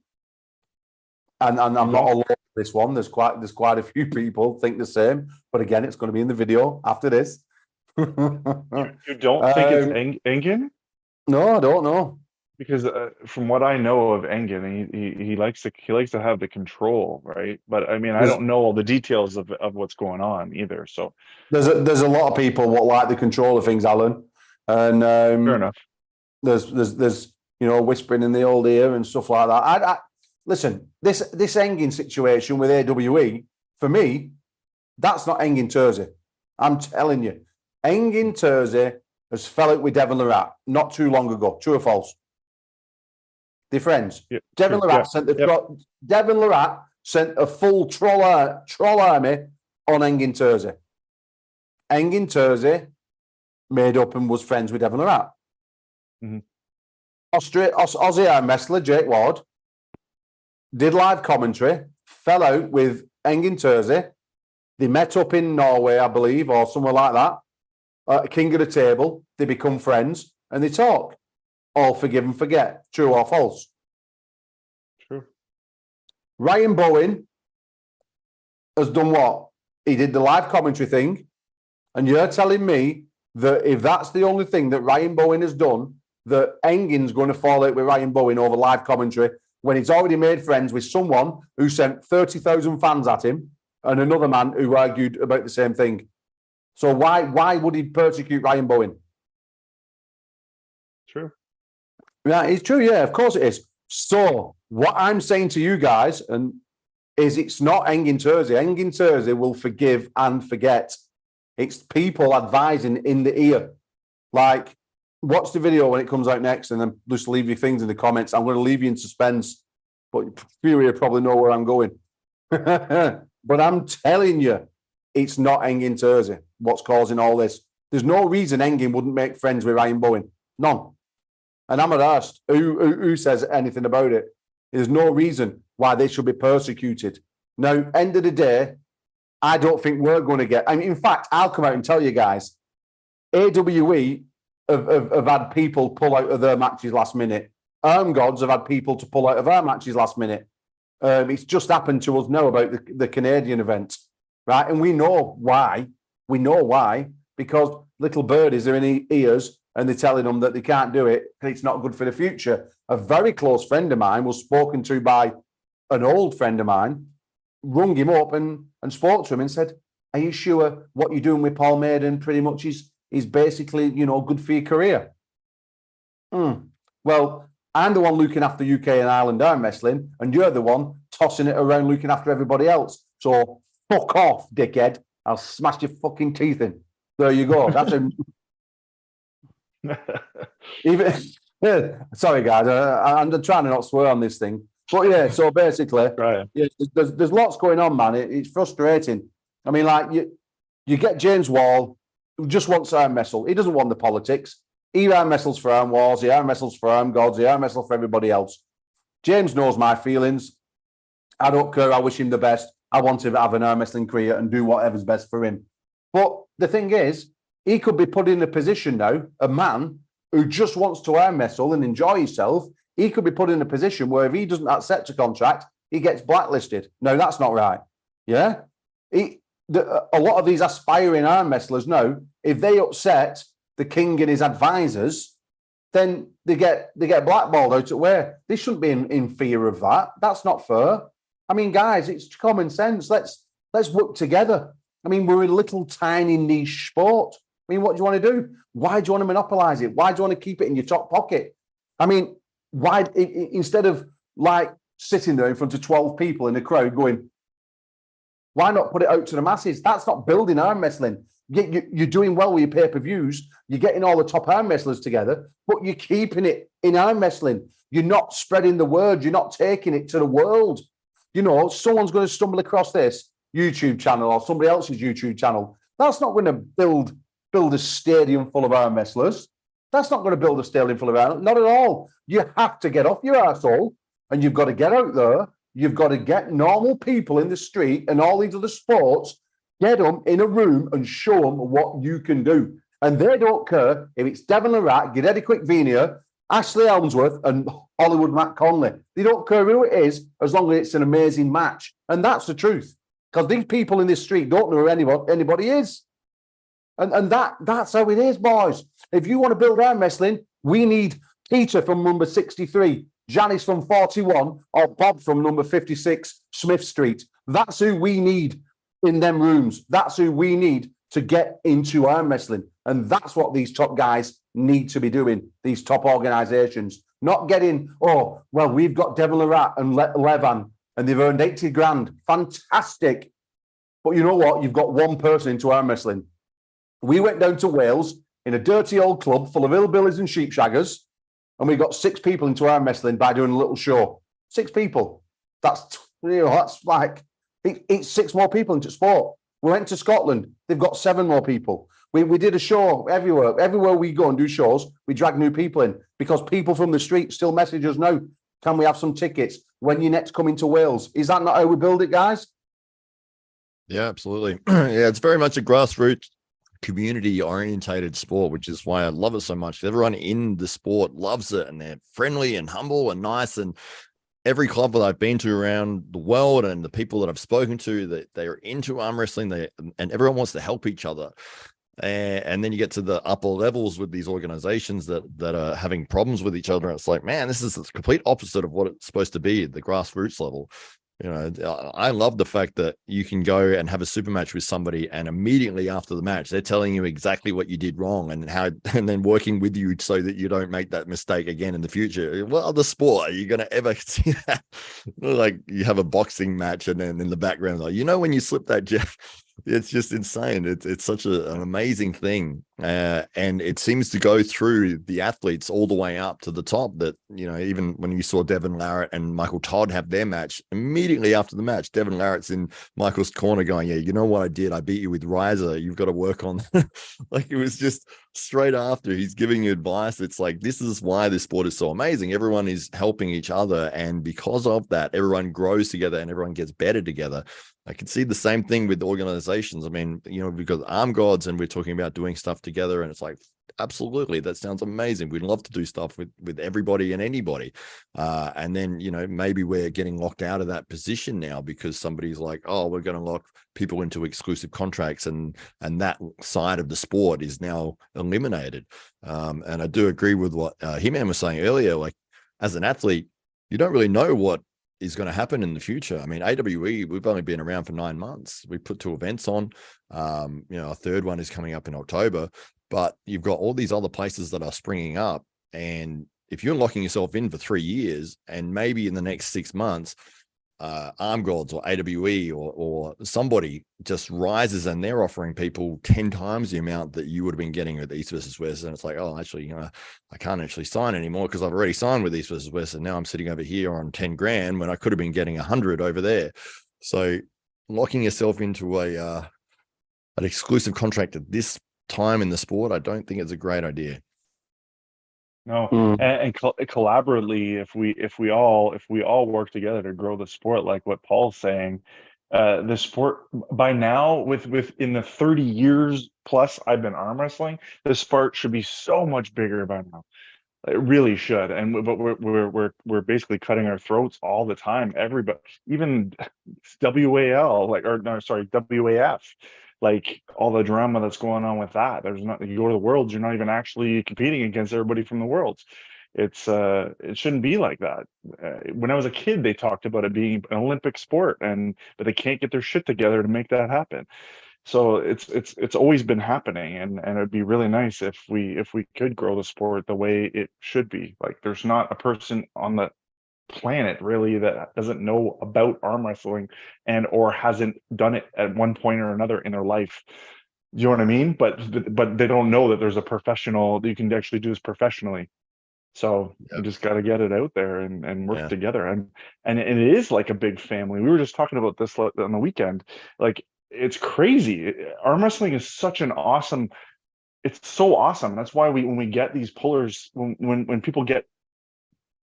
Speaker 1: I'm not alone with this one. There's quite a few people think the same, but again, it's going to be in the video after this.
Speaker 5: You don't think it's Engin?
Speaker 1: No, I don't know.
Speaker 5: Because from what I know of Engin, he likes to have the control, right? But I mean, I don't know all the details of what's going on either. So
Speaker 1: there's a lot of people what like the control of things, Alan, and
Speaker 5: fair enough.
Speaker 1: There's whispering in the old ear and stuff like that. I listen, this Engin situation with AWE, for me, that's not Engin Terzi. I'm telling you, Engin Terzi has fell out with Devon Larratt not too long ago. True or false? They're friends. Yeah, Devon Larratt Devon Larratt sent a full troll army on Engin Terzi. Engin Terzi made up and was friends with Devon Larratt. Mm-hmm. Aussie arm wrestler Jake Ward did live commentary, fell out with Engin Terzi. They met up in Norway, I believe, or somewhere like that. King of the Table. They become friends and they talk. All forgive and forget. True or false?
Speaker 5: True.
Speaker 1: Ryan Bowen has done what? He did the live commentary thing, and you're telling me that if that's the only thing that Ryan Bowen has done, that Engin's going to fall out with Ryan Bowen over live commentary when he's already made friends with someone who sent 30,000 fans at him and another man who argued about the same thing. So why would he persecute Ryan Bowen?
Speaker 5: True.
Speaker 1: Yeah, it's true. Yeah, of course it is. So what I'm saying to you guys is it's not Engin Terzi. Engin Terzi will forgive and forget. It's people advising in the ear. Like, watch the video when it comes out next and then just leave your things in the comments. I'm going to leave you in suspense, but few of you probably know where I'm going. But I'm telling you, it's not Engin Terzi what's causing all this. There's no reason Engin wouldn't make friends with Ryan Bowen. None. And I'm asked who says anything about it. There's no reason why they should be persecuted. Now, end of the day, I don't think we're going to get. I mean, in fact, I'll come out and tell you guys, AWE have had people pull out of their matches last minute. ARMGODS have had people to pull out of our matches last minute. It's just happened to us now about the Canadian event, right? And we know why. We know why, because little birdies are in the ears and they're telling them that they can't do it because it's not good for the future. A very close friend of mine was spoken to by an old friend of mine, rung him up and spoke to him and said, are you sure what you're doing with Paul Maiden pretty much is basically, good for your career? Well, I'm the one looking after UK and Ireland arm wrestling, and you're the one tossing it around looking after everybody else. So fuck off, dickhead. I'll smash your fucking teeth in. There you go. That's a... Even... Sorry, guys. I'm trying to not swear on this thing. But yeah, so basically,
Speaker 5: Right.
Speaker 1: yeah, there's lots going on, man. It's frustrating. I mean, like, you get James Wall, who just wants to arm wrestle. He doesn't want the politics. He arm wrestles for Arm Wars, he arm wrestles for ARMGODS, he arm wrestles for everybody else. James knows my feelings. I don't care. I wish him the best. I want him to have an arm wrestling career and do whatever's best for him. But the thing is, he could be put in a position now, a man who just wants to arm wrestle and enjoy himself, he could be put in a position where if he doesn't accept a contract, he gets blacklisted. No, that's not right. Yeah? A lot of these aspiring arm wrestlers know if they upset the king and his advisors, then they get blackballed out at where they shouldn't be in fear of that. That's not fair. I mean, guys, it's common sense. Let's work together. I mean, we're a little tiny niche sport. I mean, what do you want to do? Why do you want to monopolize it? Why do you want to keep it in your top pocket? I mean, why instead of like sitting there in front of 12 people in a crowd going, why not put it out to the masses? That's not building arm wrestling. You're doing well with your pay-per-views. You're getting all the top arm wrestlers together, but you're keeping it in arm wrestling. You're not spreading the word. You're not taking it to the world. Someone's going to stumble across this YouTube channel or somebody else's YouTube channel. That's not going to build a stadium full of arm wrestlers. That's not going to build a stadium full of arm. Not at all. You have to get off your arsehole and you've got to get out there. You've got to get normal people in the street and all these other sports, get them in a room and show them what you can do. And they don't care if it's Devon Lerac, Gennady Quickvenia, Ashley Elmsworth and Hollywood Matt Conley. They don't care who it is as long as it's an amazing match. And that's the truth. Because these people in this street don't know who anybody is. And that's how it is, boys. If you want to build arm wrestling, we need Peter from number 63, Janice from 41, or Bob from number 56, Smith Street. That's who we need in them rooms. That's who we need to get into arm wrestling. And that's what these top guys need to be doing, these top organizations. Not getting, we've got Devon Lerac and Levan, and they've earned 80 grand. Fantastic. But you know what? You've got one person into arm wrestling. We went down to Wales in a dirty old club full of hillbillies and sheepshaggers, and we got 6 people into arm wrestling by doing a little show. 6 people. That's like, it's 6 more people into sport. We went to Scotland. They've got 7 more people. We did a show everywhere. Everywhere we go and do shows, we drag new people in because people from the street still message us now. Can we have some tickets when you next come into Wales? Is that not how we build it, guys?
Speaker 3: Yeah, absolutely. Yeah, it's very much a grassroots community-orientated sport, which is why I love it so much. Everyone in the sport loves it, and they're friendly and humble and nice. And every club that I've been to around the world and the people that I've spoken to, that they're into arm wrestling, and everyone wants to help each other. And then you get to the upper levels with these organizations that are having problems with each other. It's like, man, this is the complete opposite of what it's supposed to be at the grassroots level. You know, I love the fact that you can go and have a super match with somebody, and immediately after the match, they're telling you exactly what you did wrong and then working with you so that you don't make that mistake again in the future. What other sport are you going to ever see that? Like, you have a boxing match, and then in the background, like, when you slip that jab, it's just insane. It's such an amazing thing. And it seems to go through the athletes all the way up to the top, that, even when you saw Devin Larratt and Michael Todd have their match, immediately after the match, Devin Larratt's in Michael's corner going, yeah, you know what I did? I beat you with riser. You've got to work on like, it was just straight after he's giving you advice. It's like, this is why this sport is so amazing. Everyone is helping each other. And because of that, everyone grows together and everyone gets better together. I can see the same thing with organizations. I mean, because ARMGODS, and we're talking about doing stuff together, and it's like, absolutely, that sounds amazing. We'd love to do stuff with everybody and anybody. And then, maybe we're getting locked out of that position now because somebody's like, oh, we're going to lock people into exclusive contracts, and that side of the sport is now eliminated. And I do agree with what He-Man was saying earlier. Like, as an athlete, you don't really know what is going to happen in the future. I mean, AWE, we've only been around for 9 months. We put 2 events on. A third one is coming up in October, but you've got all these other places that are springing up. And if you're locking yourself in for 3 years, and maybe in the next 6 months, ARMGODS or AWE or somebody just rises and they're offering people 10 times the amount that you would have been getting with East versus West. And it's like, oh, actually, I can't actually sign anymore because I've already signed with East versus West. And now I'm sitting over here on 10 grand when I could have been getting 100 over there. So locking yourself into an exclusive contract at this time in the sport, I don't think it's a great idea.
Speaker 5: No, and collaboratively, if we all work together to grow the sport, like what Paul's saying, the sport by now, within the 30 years plus I've been arm wrestling, the sport should be so much bigger by now. It really should, but we're basically cutting our throats all the time. Everybody, even WAL, WAF. Like, all the drama that's going on with that. There's not, you go to the Worlds, you're not even actually competing against everybody from the Worlds. It shouldn't be like that. When I was a kid, they talked about it being an Olympic sport, but they can't get their shit together to make that happen. So it's always been happening, and it'd be really nice if we could grow the sport the way it should be. Like, there's not a person on the planet really that doesn't know about arm wrestling or hasn't done it at one point or another in their life. You know what I mean? But they don't know that there's a professional that you can actually do this professionally. So you just got to get it out there and work together. And it is like a big family. We were just talking about this on the weekend. Like, it's crazy. Arm wrestling is such an awesome. It's so awesome. That's why when we get these pullers, when people get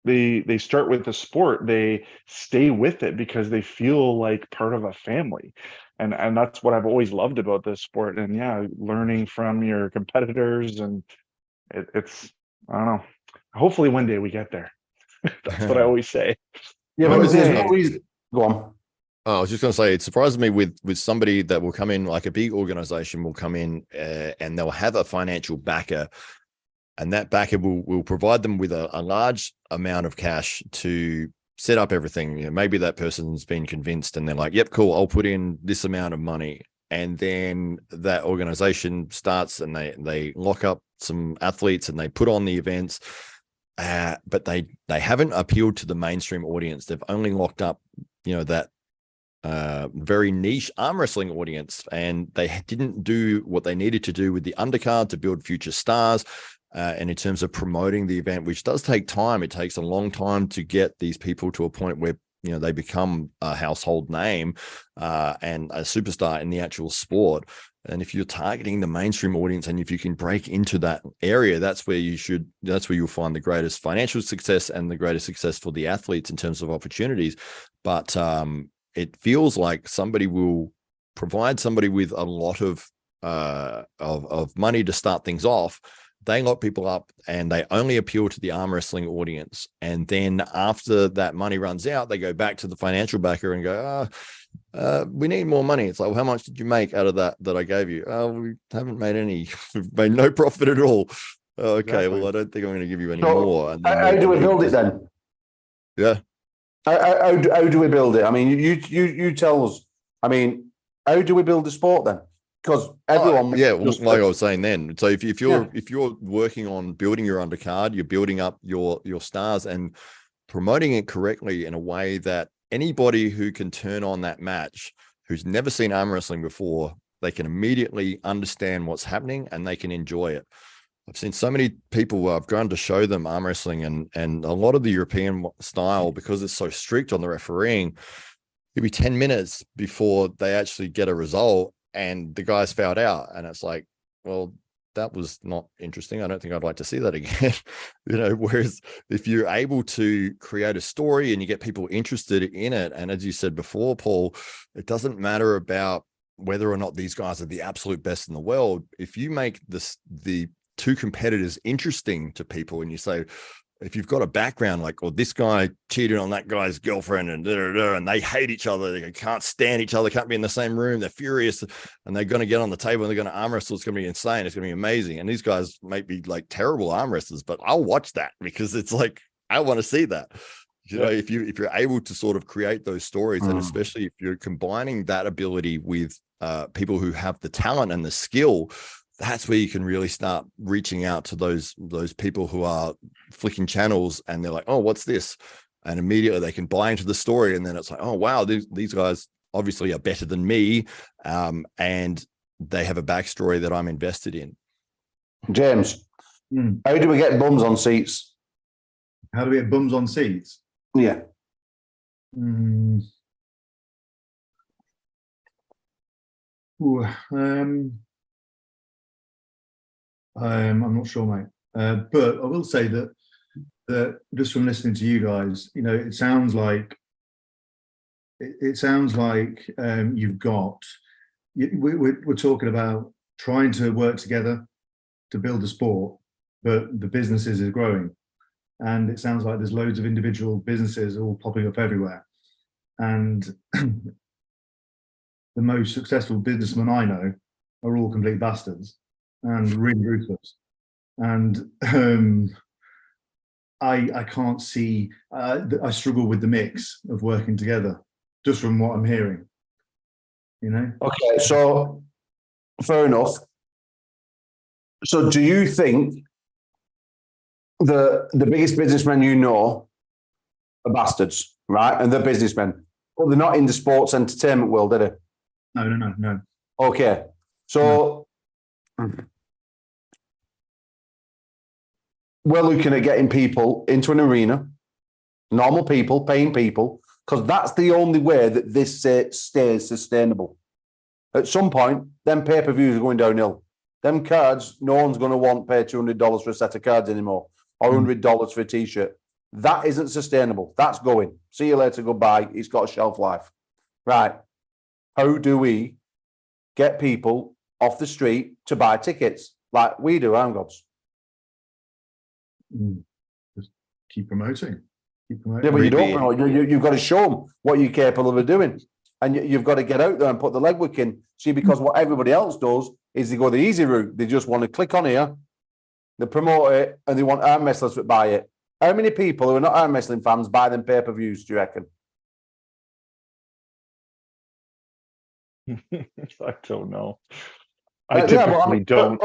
Speaker 5: they start with the sport, they stay with it because they feel like part of a family. And that's what I've always loved about this sport. And learning from your competitors, and it's, I don't know, hopefully one day we get there. That's what I always say.
Speaker 1: Yeah, but there's always, go on.
Speaker 3: Oh, I was just going to say, it surprised me with somebody that will come in, like a big organization will come in and they'll have a financial backer, and that backer will provide them with a large amount of cash to set up everything. Maybe that person's been convinced and they're like, yep, cool, I'll put in this amount of money. And then that organization starts and they lock up some athletes and they put on the events, but they haven't appealed to the mainstream audience. They've only locked up, that very niche arm wrestling audience, and they didn't do what they needed to do with the undercard to build future stars. And in terms of promoting the event, which does take time, it takes a long time to get these people to a point where, they become a household name and a superstar in the actual sport. And if you're targeting the mainstream audience, and if you can break into that area, that's where you'll find the greatest financial success and the greatest success for the athletes in terms of opportunities. But it feels like somebody will provide somebody with a lot of money to start things off, they lock people up and they only appeal to the arm wrestling audience. And then after that money runs out, they go back to the financial backer and go, we need more money. It's like, well, how much did you make out of that I gave you? We haven't made any. We've made no profit at all. Okay,
Speaker 4: Exactly.
Speaker 3: well, I don't think I'm going to give you any
Speaker 1: So,
Speaker 3: more. And then
Speaker 1: how do we build it then?
Speaker 3: Yeah.
Speaker 1: How do we build it? I mean, you tell us. I mean, how do we build the sport then? Because everyone,
Speaker 3: like I was saying then. So if you're working on building your undercard, you're building up your stars and promoting it correctly in a way that anybody who can turn on that match, who's never seen arm wrestling before, they can immediately understand what's happening and they can enjoy it. I've seen so many people where I've gone to show them arm wrestling and a lot of the European style, because it's so strict on the refereeing, it'll be 10 minutes before they actually get a result and the guy's fouled out. And it's like, well, that was not interesting. I don't think I'd like to see that again. Whereas if you're able to create a story and you get people interested in it, and as you said before, Paul, it doesn't matter about whether or not these guys are the absolute best in the world. If you make the two competitors interesting to people and you say, if you've got a background like, well, this guy cheated on that guy's girlfriend and and they hate each other, they can't stand each other, can't be in the same room, they're furious, and they're going to get on the table and they're going to arm wrestle, it's going to be insane, it's going to be amazing. And these guys might be like terrible arm wrestlers, but I'll watch that because it's like, I want to see that. If you're able to sort of create those stories, and especially if you're combining that ability with people who have the talent and the skill, that's where you can really start reaching out to those people who are flicking channels and they're like, oh, what's this? And immediately they can buy into the story. And then it's like, oh, wow, these guys obviously are better than me. And they have a backstory that I'm invested in.
Speaker 1: James, how do we get bums on seats?
Speaker 4: How do we get bums on seats?
Speaker 1: Yeah.
Speaker 4: I'm not sure, mate. But I will say that just from listening to you guys, it sounds like you've got. We're talking about trying to work together to build a sport, but the businesses is growing, and it sounds like there's loads of individual businesses all popping up everywhere, and the most successful businessmen I know are all complete bastards and really ruthless. And I can't see, I struggle with the mix of working together, just from what I'm hearing,
Speaker 1: Okay, so fair enough. So do you think the biggest businessmen you know are bastards, right? And they're businessmen, but they're not in the sports entertainment world, are they?
Speaker 4: No.
Speaker 1: Okay, so we're looking at getting people into an arena, normal people, paying people, because that's the only way that this stays sustainable. At some point, them pay-per-views are going downhill. Them cards, no one's going to want to pay $200 for a set of cards anymore, or $100 for a T-shirt. That isn't sustainable. That's going. See you later, goodbye. It's got a shelf life. Right. How do we get people off the street to buy tickets like we do, ARMGODS?
Speaker 4: Just keep promoting.
Speaker 1: Yeah, but you don't promote. You've got to show them what you're capable of doing. And you've got to get out there and put the legwork in. See, because what everybody else does is they go the easy route. They just want to click on here, they promote it, and they want arm wrestlers to buy it. How many people who are not arm wrestling fans buy them pay-per-views, do you reckon?
Speaker 5: I don't know. I typically don't.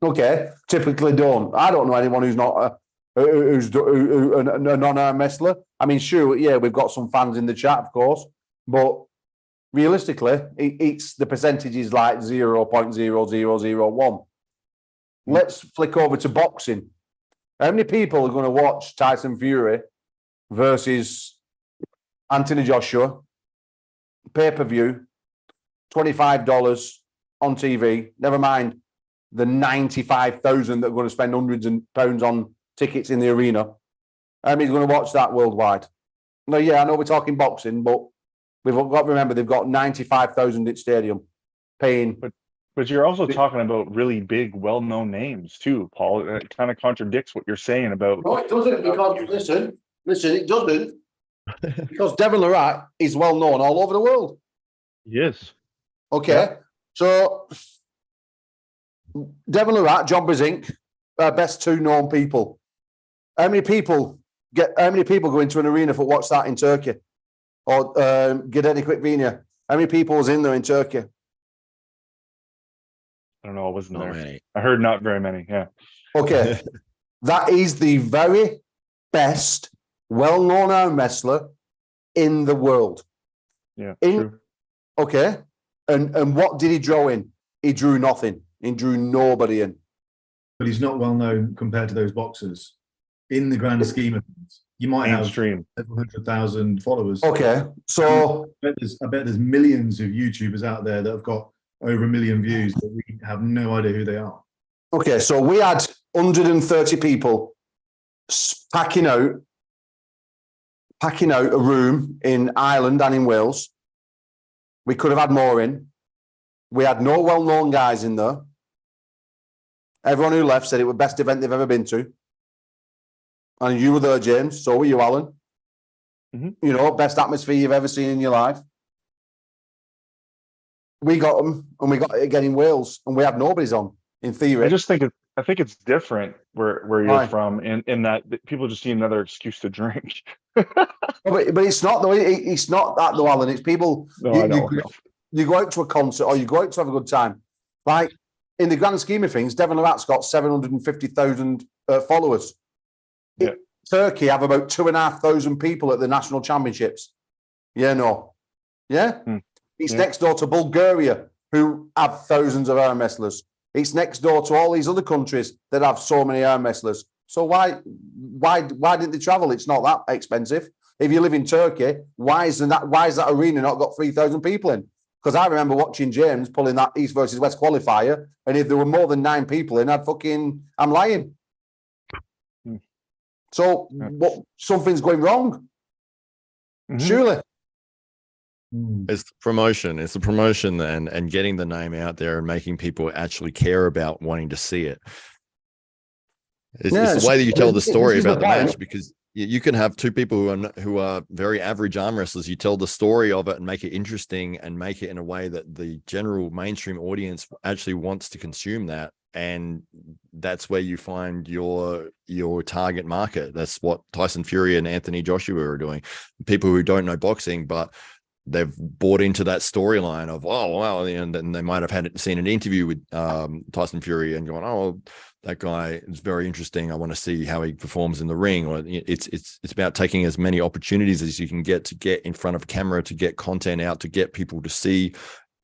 Speaker 1: Okay, typically don't. I don't know anyone who's not a non-arm wrestler. I mean, sure, yeah, we've got some fans in the chat, of course, but realistically, it's the percentage is like 0.0001. Let's flick over to boxing. How many people are going to watch Tyson Fury versus Anthony Joshua pay-per-view, $25 on TV? Never mind the 95,000 that are going to spend hundreds of pounds on tickets in the arena. How many's going to watch that worldwide? No, yeah, I know we're talking boxing, but we've got to remember they've got 95,000 at stadium paying
Speaker 5: But you're also talking about really big, well-known names too, Paul. It kind of contradicts what you're saying about.
Speaker 1: No, it doesn't, because listen, it doesn't. Because Devon Larratt is well known all over the world.
Speaker 5: Yes.
Speaker 1: Okay,
Speaker 5: Yeah.
Speaker 1: so Devon Larratt, John Brezink, best two known people. How many people go into an arena for watch that in Turkey? Or Gideni Quickvinia? How many people was in there in Turkey?
Speaker 5: I don't know. I wasn't
Speaker 3: Not
Speaker 5: there.
Speaker 3: many.
Speaker 5: I heard not very many. Yeah.
Speaker 1: Okay, that is the very best well-known arm wrestler in the world.
Speaker 5: Yeah.
Speaker 1: In-
Speaker 5: True.
Speaker 1: Okay, and what did he draw in? He drew nothing. He drew nobody in.
Speaker 4: But he's not well known compared to those boxers. In the grand scheme of things, you might have
Speaker 5: Mainstream.
Speaker 4: several 100,000 followers.
Speaker 1: Okay, so
Speaker 4: I bet there's millions of YouTubers out there that have got over 1 million views, but we have no idea who they are.
Speaker 1: okay, so we had 130 people packing out a room in Ireland and in Wales. We could have had more in. We had no well-known guys in there. Everyone who left said it was the best event they've ever been to. And you were there, James. So were you, Alan.
Speaker 5: Mhm.
Speaker 1: You know, best atmosphere you've ever seen in your life. We got them, and we got it again in Wales, and we had nobody's on, in theory.
Speaker 5: I think it's different where you're
Speaker 1: Why?
Speaker 5: from in that people just need another excuse to drink.
Speaker 1: But it's not though. It's not that though, Alan. It's people.
Speaker 5: No,
Speaker 1: you,
Speaker 5: I know.
Speaker 1: you go out to a concert or you go out to have a good time. Like in the grand scheme of things, Devon Larratt's got 750,000 followers.
Speaker 5: Yeah.
Speaker 1: Turkey have about 2,500 people at the national championships. Yeah, no. Yeah? It's
Speaker 5: Yeah.
Speaker 1: next door to Bulgaria, who have thousands of arm wrestlers. It's next door to all these other countries that have so many arm wrestlers. So why didn't they travel? It's not that expensive. If you live in Turkey, why is that arena not got 3,000 people in? Because I remember watching James pulling that East versus West qualifier, and if there were more than 9 people in, I'm lying.
Speaker 5: Hmm.
Speaker 1: So something's going wrong.
Speaker 5: Mhm.
Speaker 1: Surely.
Speaker 3: It's the promotion. It's the promotion and getting the name out there and making people actually care about wanting to see it. It's the way that you tell the story about the match, because you can have two people who are very average arm wrestlers. You tell the story of it and make it interesting and make it in a way that the general mainstream audience actually wants to consume that. And that's where you find your target market. That's what Tyson Fury and Anthony Joshua are doing. People who don't know boxing, but they've bought into that storyline of, oh, wow. And then they might have seen an interview with Tyson Fury and going, oh, that guy is very interesting. I want to see how he performs in the ring. Or it's about taking as many opportunities as you can get to get in front of camera, to get content out, to get people to see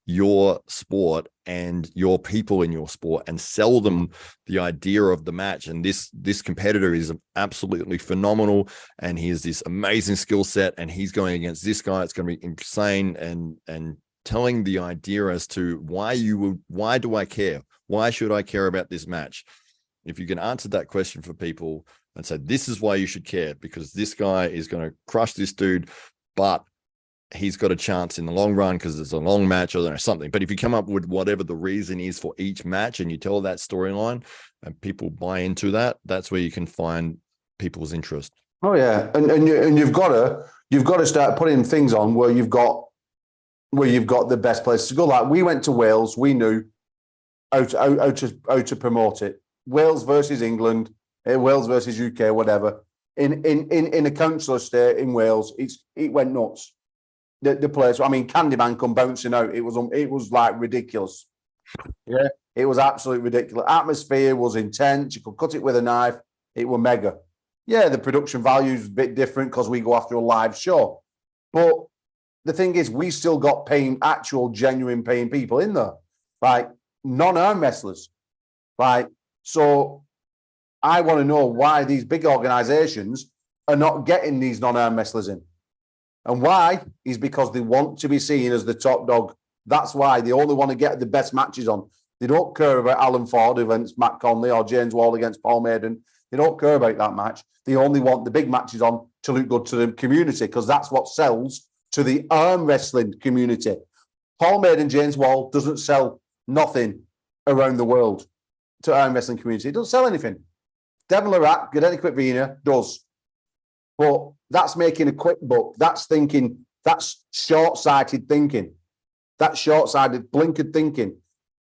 Speaker 3: your sport and your people in your sport and sell them the idea of the match. And this competitor is absolutely phenomenal, and he has this amazing skill set, and he's going against this guy. It's going to be insane. And telling the idea as to why do I care? Why should I care about this match? If you can answer that question for people and say, this is why you should care, because this guy is going to crush this dude, but he's got a chance in the long run because it's a long match or something. But if you come up with whatever the reason is for each match and you tell that storyline and people buy into that, that's where you can find people's interest.
Speaker 1: Oh yeah, and you've got to start putting things on where you've got the best place to go. Like we went to Wales, we knew how to promote it. Wales versus England, Wales versus UK, whatever. In a council estate in Wales, it went nuts. The place, I mean, Candyman come bouncing out. It was like ridiculous. Yeah, it was absolutely ridiculous. Atmosphere was intense. You could cut it with a knife. It was mega. Yeah, the production value is a bit different because we go after a live show. But the thing is, we still got actual genuine paying people in there, like non-arm wrestlers. Like, so I want to know why these big organizations are not getting these non-arm wrestlers in. And why is because they want to be seen as the top dog. That's why they only want to get the best matches on. They don't care about Alan Ford against Matt Conley or James Wall against Paul Maiden. They don't care about that match. They only want the big matches on to look good to the community, because that's what sells to the arm wrestling community. Paul Maiden, James Wall doesn't sell nothing around the world to arm wrestling community. It doesn't sell anything. Devon Lerac, Gennady Quitvina does. But that's making a quick buck. That's thinking, that's short-sighted thinking. That's short-sighted, blinkered thinking.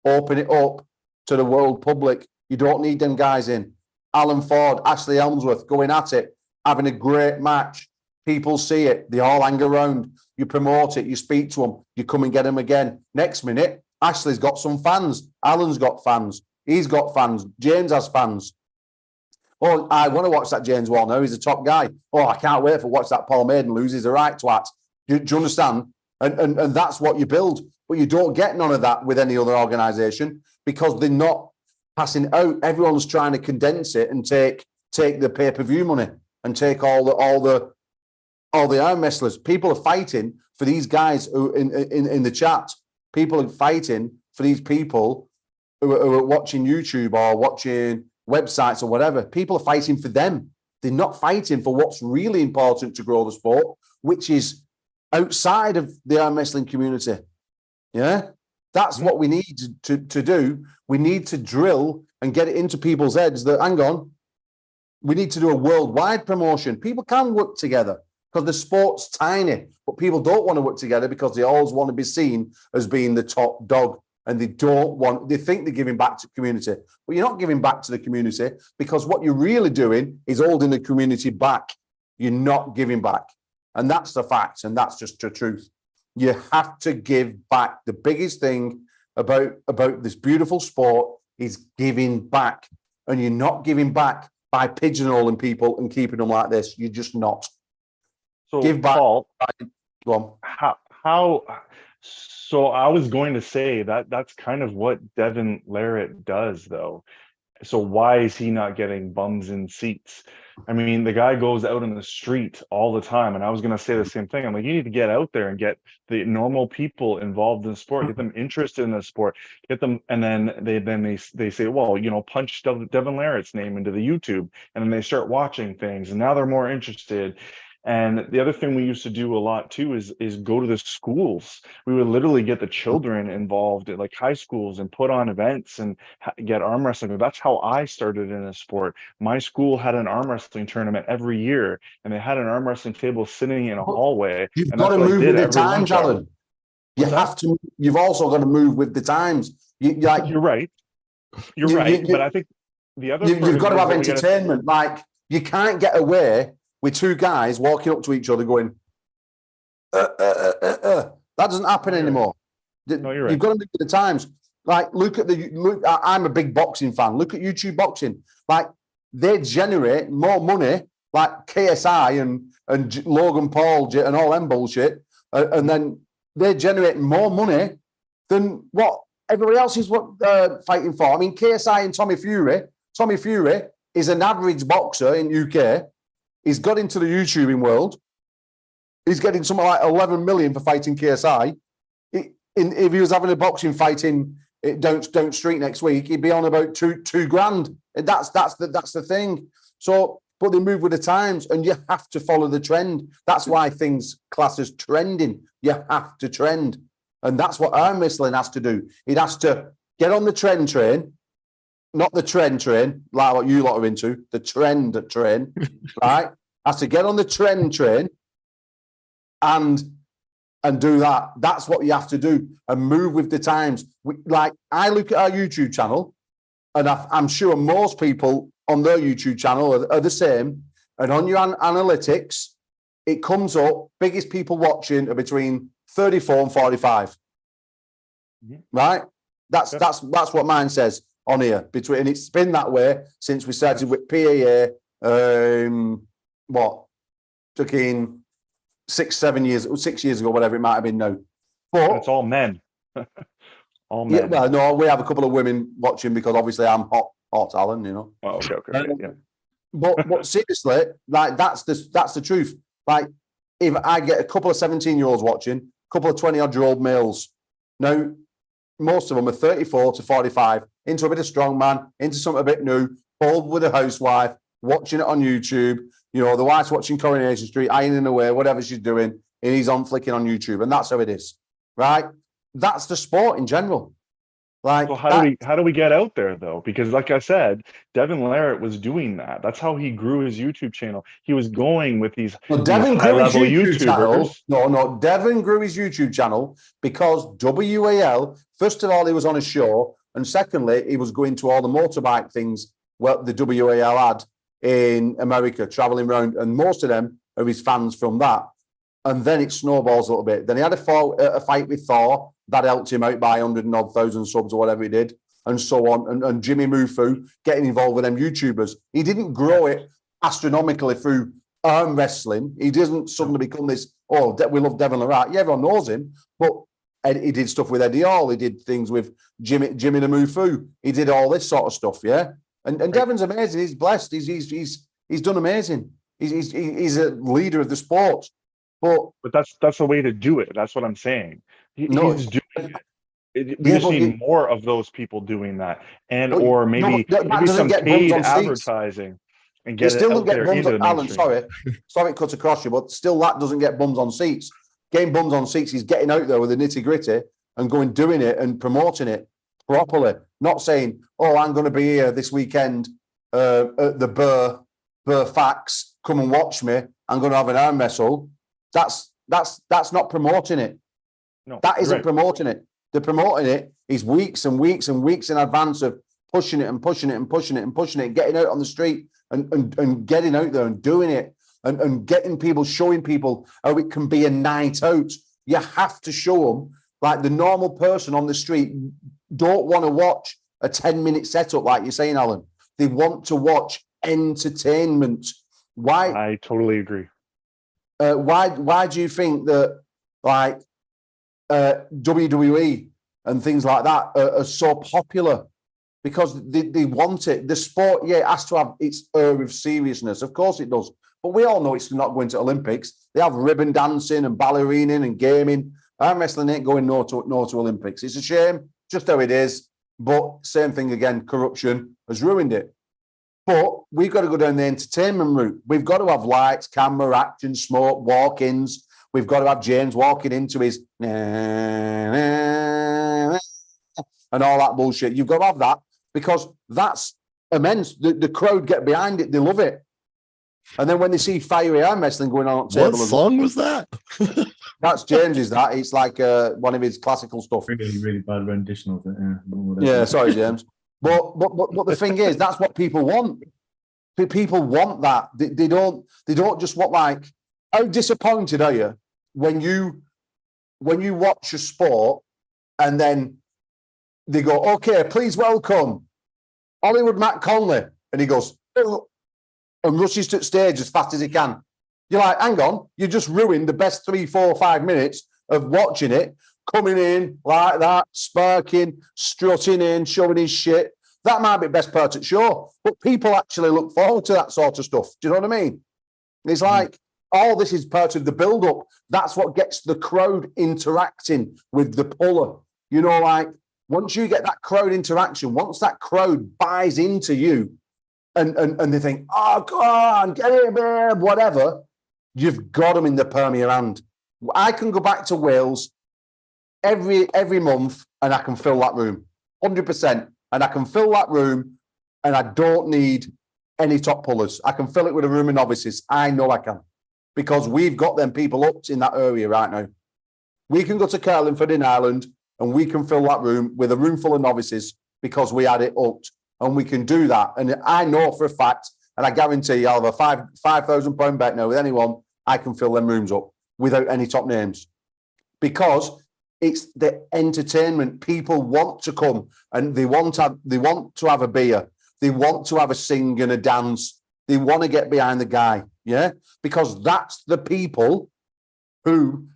Speaker 1: Open it up to the world public. You don't need them guys in. Alan Ford, Ashley Elmsworth going at it, having a great match. People see it. They all hang around. You promote it. You speak to them. You come and get them again. Next minute, Ashley's got some fans. Alan's got fans. He's got fans. James has fans. Oh, I want to watch that James Wall now. He's a top guy. Oh, I can't wait for watch that Paul Maiden lose. He's a right twat. Do you understand? And that's what you build. But you don't get none of that with any other organisation because they're not passing out. Everyone's trying to condense it and take the pay-per-view money and take all the arm wrestlers. People are fighting for these guys who in the chat. People are fighting for these people who are watching YouTube or watching websites or whatever. People are fighting for them. They're not fighting for what's really important to grow the sport, which is outside of the arm wrestling community. Yeah, that's what we need to do. We need to drill and get it into people's heads that, hang on, we need to do a worldwide promotion. People can work together because the sport's tiny, but people don't want to work together because they always want to be seen as being the top dog. And they think they're giving back to the community. But you're not giving back to the community because what you're really doing is holding the community back. You're not giving back. And that's the fact. And that's just the truth. You have to give back. The biggest thing about this beautiful sport is giving back. And you're not giving back by pigeonholing people and keeping them like this. You're just not.
Speaker 5: So
Speaker 1: Give back.
Speaker 5: Paul,
Speaker 1: Go on.
Speaker 5: So I was going to say that's kind of what Devon Larratt does, though. So why is he not getting bums in seats? I mean, the guy goes out in the street all the time, and I was going to say the same thing. I'm like, you need to get out there and get the normal people involved in sport, get them interested in the sport, get them, and then they say, well, punch Devon Larratt's name into the YouTube, and then they start watching things, and now they're more interested. And the other thing we used to do a lot too is go to the schools. We would literally get the children involved at like high schools and put on events and get arm wrestling. That's how I started in a sport. My school had an arm wrestling tournament every year, and they had an arm wrestling table sitting in a hallway.
Speaker 1: You've got to move with the times, Alan.
Speaker 5: You
Speaker 1: You've also got to move with the times.
Speaker 5: You're right. You're right. But I think the other
Speaker 1: you've got to have entertainment. Like you can't get away with two guys walking up to each other going, That doesn't happen anymore.
Speaker 5: No, you're right.
Speaker 1: You've got to look at the times. Like, I'm a big boxing fan. Look at YouTube boxing. Like, they generate more money, like KSI and Logan Paul and all them bullshit. And then they generate more money than what everybody else is fighting for. I mean, KSI and Tommy Fury. Tommy Fury is an average boxer in UK. He's got into the YouTubing world. He's getting something like 11 million for fighting KSI. If he was having a boxing fight in Don't Street next week, he'd be on about two grand. That's the thing. So, but they move with the times, and you have to follow the trend. That's why things class as trending. You have to trend, and that's what arm wrestling has to do. It has to get on the trend train, not the trend train like what you lot are into. The trend train, right? Has to get on the trend train, and do that. That's what you have to do, and move with the times. Like, I look at our YouTube channel, and I'm sure most people on their YouTube channel are the same. And on your analytics, it comes up, biggest people watching are between 34 and 45. Right? That's what mine says on here. And it's been that way since we started with PAA, took in 6 years ago, whatever it might have been now. But
Speaker 5: it's all men. All men.
Speaker 1: Yeah, well, no, we have a couple of women watching because obviously I'm hot, Alan, you know.
Speaker 5: Oh, okay. Yeah.
Speaker 1: But seriously, like that's the truth. Like, if I get a couple of 17-year-olds watching, a couple of 20-odd-year-old males, now most of them are 34 to 45, into a bit of strongman, into something a bit new, bold with a housewife, watching it on YouTube. You know, the wife's watching Coronation Street, ironing away, whatever she's doing, and he's flicking on YouTube, and that's how it is, right? That's the sport in general. Like,
Speaker 5: So how do we get out there though? Because like I said, Devin Larratt was doing that. That's how he grew his YouTube channel. He was going with these
Speaker 1: Devin
Speaker 5: high
Speaker 1: grew his
Speaker 5: level
Speaker 1: YouTube channel.
Speaker 5: YouTubers.
Speaker 1: No, Devin grew his YouTube channel because WAL, first of all, he was on a show, and secondly, he was going to all the motorbike things well the WAL had in America, traveling around, and most of them are his fans from that. And then it snowballs a little bit. Then he had a fight with Thor that helped him out by 100,000 subs or whatever he did, and so on. And Jimmy Mufu getting involved with them YouTubers. He didn't grow it astronomically through arm wrestling. He doesn't suddenly become this, oh, we love Devin Larratt. Yeah, everyone knows him, but he did stuff with Eddie Hall. He did things with Jimmy the Mufu. He did all this sort of stuff, yeah. And Devin's amazing. He's blessed. He's done amazing. He's a leader of the sport. But
Speaker 5: that's the way to do it. That's what I'm saying. He's doing it. We just need more of those people doing that, and or maybe some paid advertising and get it out there into the mainstream.
Speaker 1: Sorry, it cuts across you, but still that doesn't get bums on seats. Getting bums on seats is getting out there with the nitty gritty and going doing it and promoting it properly. Not saying, oh, I'm going to be here this weekend at the Burr Facts. Come and watch me. I'm going to have an arm wrestle. That's not promoting it.
Speaker 5: No,
Speaker 1: that isn't promoting it. The promoting it is weeks and weeks and weeks in advance of pushing it and pushing it and pushing it and pushing it, getting out on the street and getting out there and doing it and getting people, showing people how it can be a night out. You have to show them, like the normal person on the street don't want to watch a 10-minute setup like you're saying, Alan. They want to watch entertainment. Why?
Speaker 5: I totally agree.
Speaker 1: Why do you think that like WWE and things like that are so popular? Because they want it. The sport, yeah, it has to have its air of seriousness. Of course it does. But we all know it's not going to Olympics. They have ribbon dancing and ballerinaing and gaming. Arm wrestling ain't going no to Olympics. It's a shame, just how it is. But same thing again, corruption has ruined it. But we've got to go down the entertainment route. We've got to have lights, camera, action, smoke, walk-ins. We've got to have James walking into his and all that bullshit. You've got to have that because that's immense. The crowd get behind it. They love it. And then when they see fiery arm wrestling going on at table,
Speaker 3: what song was that?
Speaker 1: That's James's. That it's like one of his classical stuff.
Speaker 4: Really, really bad rendition of it.
Speaker 1: Yeah, sorry, James. But the thing is, that's what people want. People want that. They don't just want, like, how disappointed are you when you watch a sport and then they go, okay, please welcome Hollywood Matt Conley, and he goes, oh, and rushes to the stage as fast as he can. You're like, hang on, you just ruined the best 3, 4, 5 minutes of watching it, coming in like that, sparking, strutting in, showing his shit. That might be the best part of the show, but people actually look forward to that sort of stuff. Do you know what I mean? It's like, all this is part of the build-up. That's what gets the crowd interacting with the puller. You know, like, once you get that crowd interaction, once that crowd buys into you and they think, oh, go on, get it, babe, whatever, you've got them in the palm of your hand. I can go back to Wales every month and I can fill that room, 100%. And I can fill that room and I don't need any top pullers. I can fill it with a room of novices. I know I can because we've got them people up in that area right now. We can go to Carlingford in Ireland and we can fill that room with a room full of novices because we had it upped, and we can do that. And I know for a fact, and I guarantee you, I'll have a £5,000 bet now with anyone, I can fill them rooms up without any top names because it's the entertainment. People want to come and they want to have a beer. They want to have a sing and a dance. They want to get behind the guy, yeah? Because that's the people who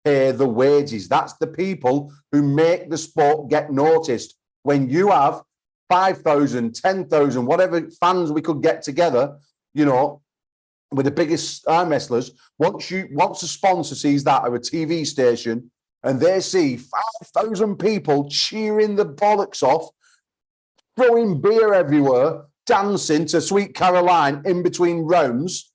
Speaker 1: pay the wages. That's the people who make the sport get noticed. When you have 5,000, 10,000, whatever fans we could get together, you know, with the biggest arm wrestlers, once a sponsor sees that or a TV station and they see 5,000 people cheering the bollocks off, throwing beer everywhere, dancing to Sweet Caroline in between rounds,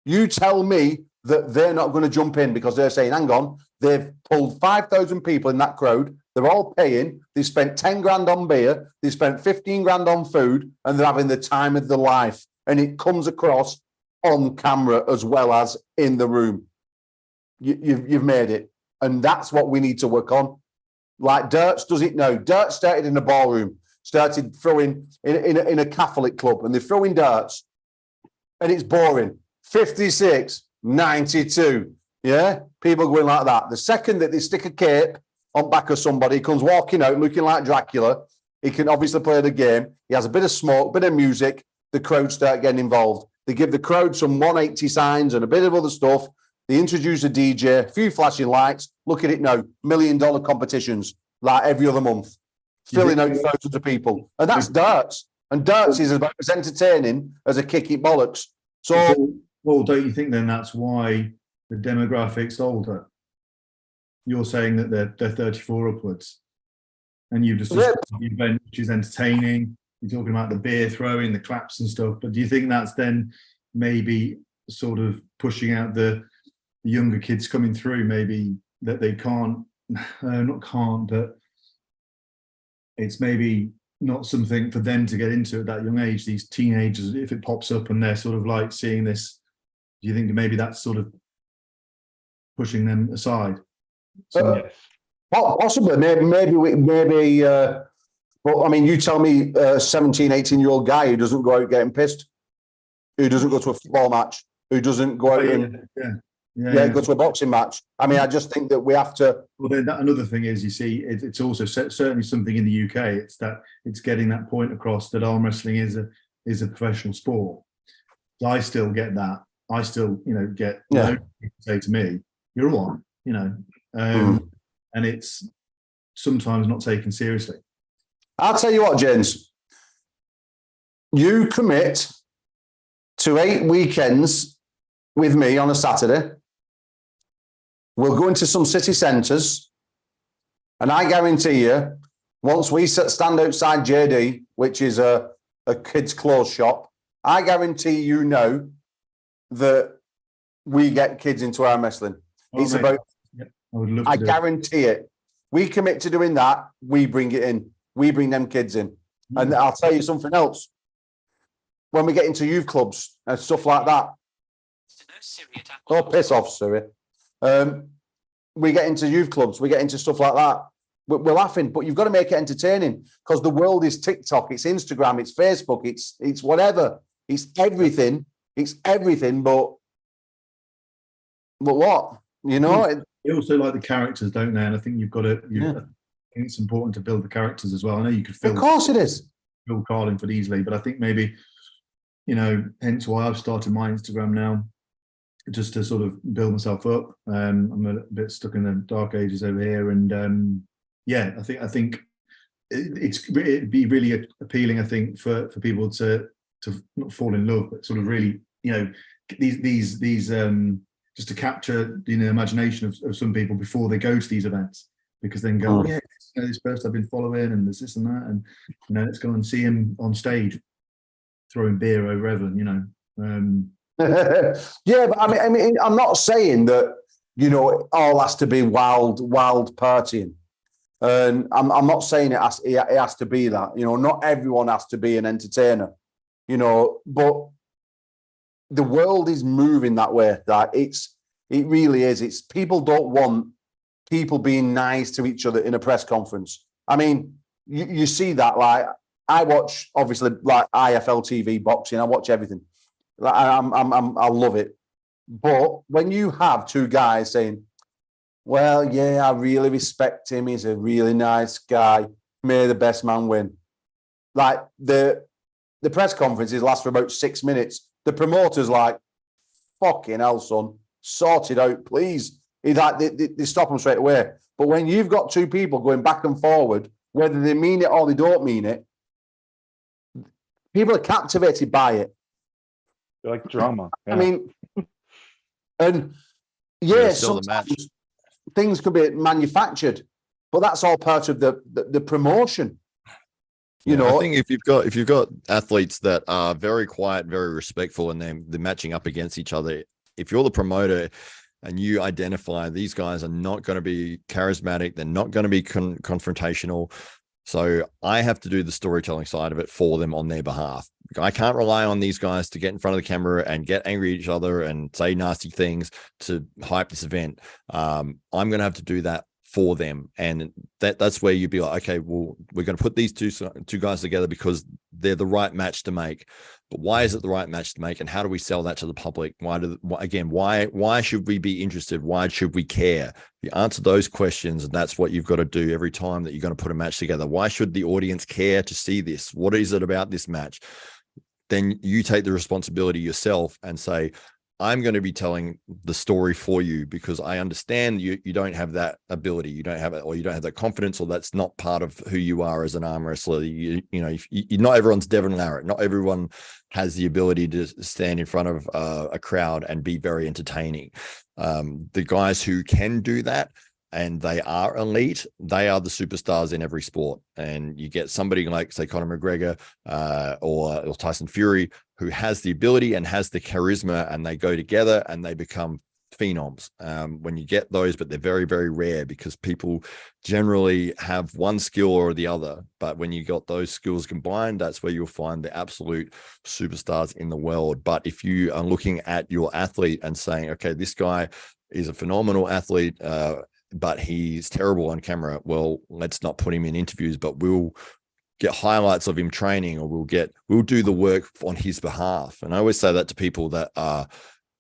Speaker 1: you tell me that they're not going to jump in because they're saying, hang on, they've pulled 5,000 people in that crowd. They're all paying. They spent 10 grand on beer. They spent 15 grand on food, and they're having the time of their life. And it comes across on camera as well as in the room. You've made it. And that's what we need to work on. Like Dirts does it now. Dirts started in a ballroom, started throwing in a Catholic club, and they're throwing darts. And it's boring. 56, 92. Yeah? People going like that. The second that they stick a cape on back of somebody, comes walking out looking like Dracula, he can obviously play the game. He has a bit of smoke, bit of music. The crowd start getting involved. They give the crowd some 180 signs and a bit of other stuff. They introduce a DJ, a few flashing lights. Look at it now, $1 million competitions like every other month, filling out thousands of people. And that's darts. And darts is about as entertaining as a kick it bollocks. So,
Speaker 4: well, don't you think then that's why the demographic's older? You're saying that they're 34 upwards, and you've just described the event, which is entertaining. You're talking about the beer throwing, the claps and stuff. But do you think that's then maybe sort of pushing out the younger kids coming through? Maybe that they can't, but it's maybe not something for them to get into at that young age. These teenagers, if it pops up and they're sort of like seeing this, do you think maybe that's sort of pushing them aside?
Speaker 5: Yes.
Speaker 1: Possibly, maybe. But I mean, you tell me, 17, 18-year-old guy who doesn't go out getting pissed, who doesn't go to a football match, who doesn't go out and go to a boxing match. I mean, I just think that we have to.
Speaker 4: Well, then another thing is, you see, it's also certainly something in the UK. It's that it's getting that point across that arm wrestling is a professional sport. So I still get that. I still, get people say to me, "You're one," and it's sometimes not taken seriously.
Speaker 1: I'll tell you what, James. You commit to 8 weekends with me on a Saturday. We'll go into some city centres, and I guarantee you, once we stand outside JD, which is a kids' clothes shop, I guarantee you know that we get kids into arm wrestling. It's mate. About. Yep. I guarantee it. We commit to doing that. We bring it in. We bring them kids in. And I'll tell you something else. When we get into youth clubs and stuff like that. Oh, piss off, Siri. We get into youth clubs. We get into stuff like that. We're laughing, but you've got to make it entertaining, because the world is TikTok, it's Instagram, it's Facebook, it's whatever. It's everything. It's everything, but what?
Speaker 4: They also like the characters, don't they? And I think you've got to. I think it's important to build the characters as well. I know you could fill.
Speaker 1: Of course, it is.
Speaker 4: Phil Carlingford easily, but I think maybe, hence why I've started my Instagram now, just to sort of build myself up. I'm a bit stuck in the dark ages over here, and I think it'd be really appealing. I think for people to not fall in love, but sort of really, these just to capture the imagination of some people before they go to these events, because then go, this person I've been following, and there's this and that, and let's go and see him on stage throwing beer over Evan.
Speaker 1: Yeah, but I mean, I'm not saying that it all has to be wild partying, and I'm not saying it has to be that. Not everyone has to be an entertainer. But the world is moving that way. That it really is. It's people don't want people being nice to each other in a press conference. I mean, you see that. Like, I watch, obviously, like IFL TV boxing. I watch everything. I love it. But when you have two guys saying, "Well, yeah, I really respect him. He's a really nice guy. May the best man win." Like the press conferences last for about 6 minutes. The promoter's like, "Fucking hell, son, sort it out, please." They stop them straight away. But when you've got two people going back and forward, whether they mean it or they don't mean it, people are captivated by it.
Speaker 5: They like drama. Yeah.
Speaker 1: I mean, and sometimes things can be manufactured, but that's all part of the promotion.
Speaker 3: I think if you've got athletes that are very quiet, very respectful, and they're matching up against each other, if you're the promoter and you identify these guys are not going to be charismatic, they're not going to be confrontational. So I have to do the storytelling side of it for them on their behalf. I can't rely on these guys to get in front of the camera and get angry at each other and say nasty things to hype this event. I'm going to have to do that for them. And that's where you'd be like, okay, well, we're going to put these two guys together because they're the right match to make. But why is it the right match to make? And how do we sell that to the public? Why should we be interested? Why should we care? You answer those questions, and that's what you've got to do every time that you're going to put a match together. Why should the audience care to see this? What is it about this match? Then you take the responsibility yourself and say, I'm going to be telling the story for you because I understand you don't have that ability. You don't have it, or you don't have that confidence, or that's not part of who you are as an arm wrestler. Not everyone's Devin Larratt. Not everyone has the ability to stand in front of a crowd and be very entertaining. The guys who can do that, and they are elite, they are the superstars in every sport. And you get somebody like, say, Conor McGregor or Tyson Fury, who has the ability and has the charisma, and they go together and they become phenoms. When you get those, but they're very, very rare because people generally have one skill or the other. But when you got those skills combined, that's where you'll find the absolute superstars in the world. But if you are looking at your athlete and saying, okay, this guy is a phenomenal athlete, but he's terrible on camera, well, let's not put him in interviews, but we'll get highlights of him training, or we'll do the work on his behalf. And I always say that to people that are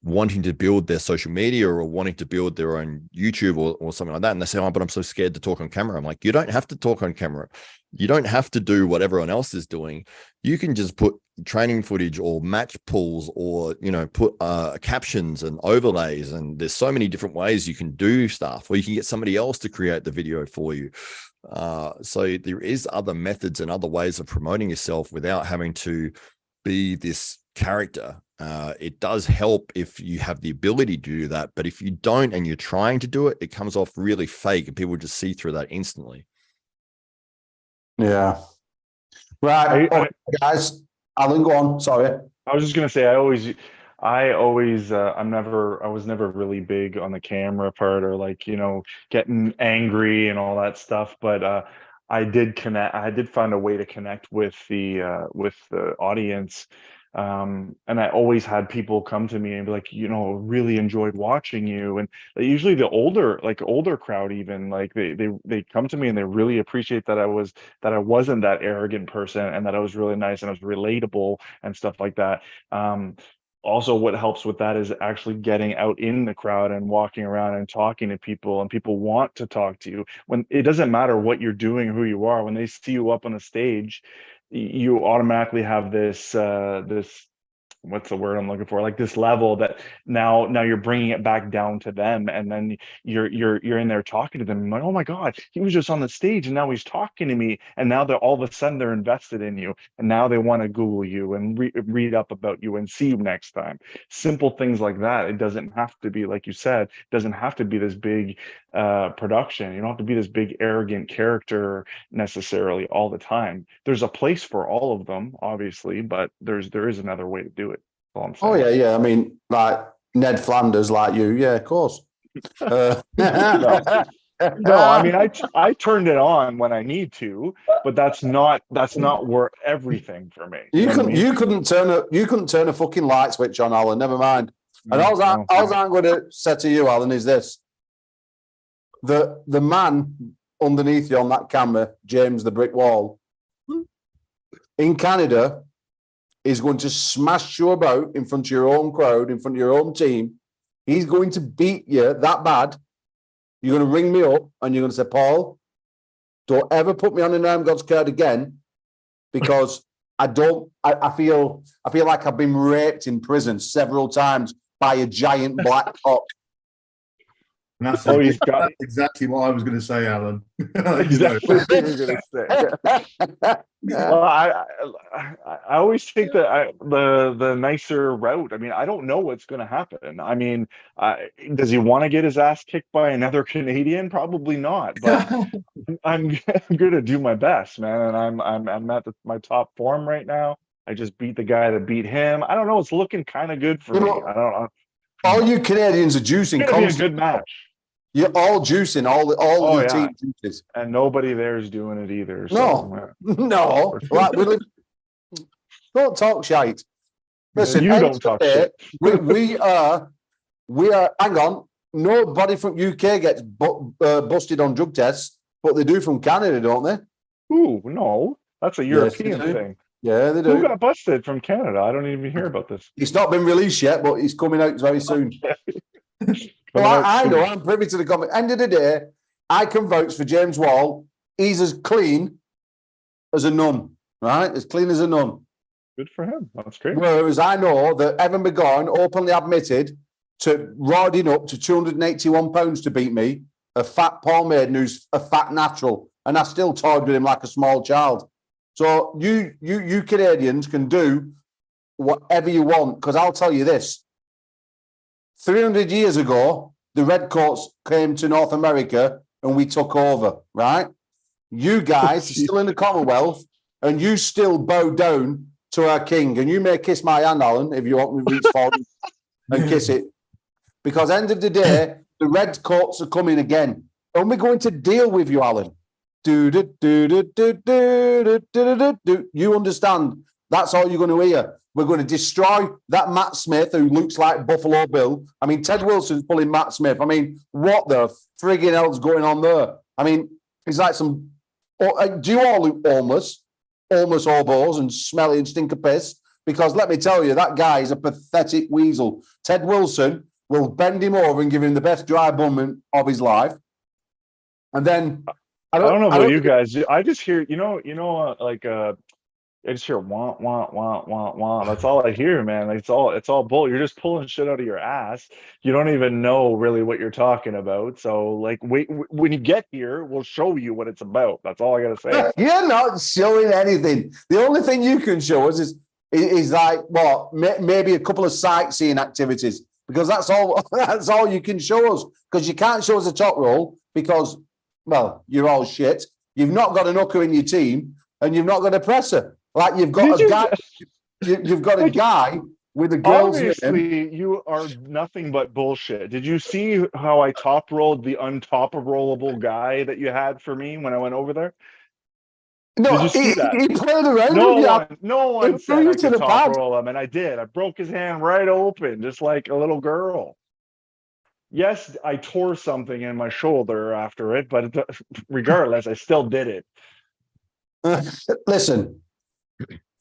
Speaker 3: wanting to build their social media or wanting to build their own YouTube or something like that. And they say, oh, but I'm so scared to talk on camera. I'm like, you don't have to talk on camera. You don't have to do what everyone else is doing. You can just put training footage or match pulls, or, put captions and overlays. And there's so many different ways you can do stuff, or you can get somebody else to create the video for you. So there is other methods and other ways of promoting yourself without having to be this character. It does help if you have the ability to do that, but if you don't and you're trying to do it, it comes off really fake, and people just see through that instantly.
Speaker 1: Yeah. Right, okay, guys. Alan, go on. Sorry.
Speaker 5: I was just gonna say, I was never really big on the camera part, or getting angry and all that stuff. But I did find a way to connect with the audience. And I always had people come to me and be like, really enjoyed watching you. And usually the older crowd, even they come to me and they really appreciate that I wasn't that arrogant person, and that I was really nice and I was relatable and stuff like that. Also, what helps with that is actually getting out in the crowd and walking around and talking to people, and people want to talk to you. When it doesn't matter what you're doing, who you are, when they see you up on a stage, you automatically have this what's the word I'm looking for? Like this level that now you're bringing it back down to them, and then you're in there talking to them. I'm like, oh my God, he was just on the stage and now he's talking to me, and now they're all of a sudden they're invested in you, and now they want to Google you and read up about you and see you next time. Simple things like that. It doesn't have to be, like you said, doesn't have to be this big production. You don't have to be this big arrogant character necessarily all the time. There's a place for all of them, obviously, but there is another way to do it.
Speaker 1: Oh yeah. I mean, like Ned Flanders, like you. Yeah, of course.
Speaker 5: No, I mean, I turned it on when I need to, but that's not worth everything for me.
Speaker 1: You couldn't turn a fucking light switch on, Alan. Never mind. And all I'm going to say to you, Alan, is this: the man underneath you on that camera, James the Brick Wall, in Canada, is going to smash you about in front of your own crowd, in front of your own team. He's going to beat you that bad. You're going to ring me up and you're going to say, Paul, don't ever put me on an ARMGODS card again, because I feel like I've been raped in prison several times by a giant black cock.
Speaker 4: And that's exactly what I was going to say, Alan.
Speaker 5: Exactly what you were going to say. Well, I always think that the nicer route. I mean, I don't know what's going to happen. I mean, does he want to get his ass kicked by another Canadian? Probably not. But I'm going to do my best, man. And I'm at my top form right now. I just beat the guy that beat him. I don't know. It's looking kind of good for me. I don't know.
Speaker 1: all you Canadians are juicing
Speaker 5: It's gonna be a
Speaker 1: constantly.
Speaker 5: good match.
Speaker 1: You're all juicing, all
Speaker 5: Oh,
Speaker 1: your
Speaker 5: yeah.
Speaker 1: team juices.
Speaker 5: And nobody there is doing it either.
Speaker 1: No,
Speaker 5: So,
Speaker 1: no. Like, don't talk shite. Listen,
Speaker 5: you don't talk shit.
Speaker 1: we are. Hang on. Nobody from UK gets busted on drug tests, but they do from Canada, don't they?
Speaker 5: Ooh, no, that's a
Speaker 1: Yes, they
Speaker 5: European
Speaker 1: do.
Speaker 5: thing.
Speaker 1: Yeah, they
Speaker 5: Who
Speaker 1: do.
Speaker 5: got busted from Canada? I don't even hear about this.
Speaker 1: It's not been released yet, but it's coming out very soon. Well, I know. I'm privy to the comment. End of the day, I can vouch for James Wall. He's as clean as a nun, right? As clean as a nun.
Speaker 5: Good for him. That's great.
Speaker 1: Whereas I know that Evan McGowan openly admitted to riding up to 281 pounds to beat me, a fat Paul Maiden who's a fat natural, and I still toyed with him like a small child. So you Canadians can do whatever you want, because I'll tell you this. 300 years ago, the Redcoats came to North America and we took over, right? You guys are still in the Commonwealth and you still bow down to our king. And you may kiss my hand, Alan, if you want me to reach forward and kiss it. Because end of the day, the Redcoats are coming again. And we're going to deal with you, Alan. You understand? That's all you're going to hear. We're going to destroy that Matt Smith who looks like Buffalo Bill. I mean, Ted Wilson's pulling Matt Smith. I mean, what the friggin' hell's going on there? I mean, it's like some... do you all look homeless hobos and smelly and stink of piss? Because let me tell you, that guy is a pathetic weasel. Ted Wilson will bend him over and give him the best dry bum of his life. And then...
Speaker 5: I don't know about you guys. I just hear, I just hear wah, wah, wah, wah, wah. That's all I hear, man. Like, it's all bull. You're just pulling shit out of your ass. You don't even know really what you're talking about. So, like, wait, when you get here, we'll show you what it's about. That's all I gotta say.
Speaker 1: You're not showing anything. The only thing you can show us is like what, maybe a couple of sightseeing activities, because that's all. That's all you can show us. Because you can't show us a top roll because, well, you're all shit. You've not got an hooker in your team, and you've not got a presser. Like you've got guy. You've got a guy with a girl's name.
Speaker 5: Obviously, you are nothing but bullshit. Did you see how I top rolled the untop-rollable guy that you had for me when I went over there?
Speaker 1: No,
Speaker 5: did you see that?
Speaker 1: He played around.
Speaker 5: No one said I could top roll him, and I did. I broke his hand right open, just like a little girl. Yes, I tore something in my shoulder after it, but regardless, I still did it.
Speaker 1: Listen,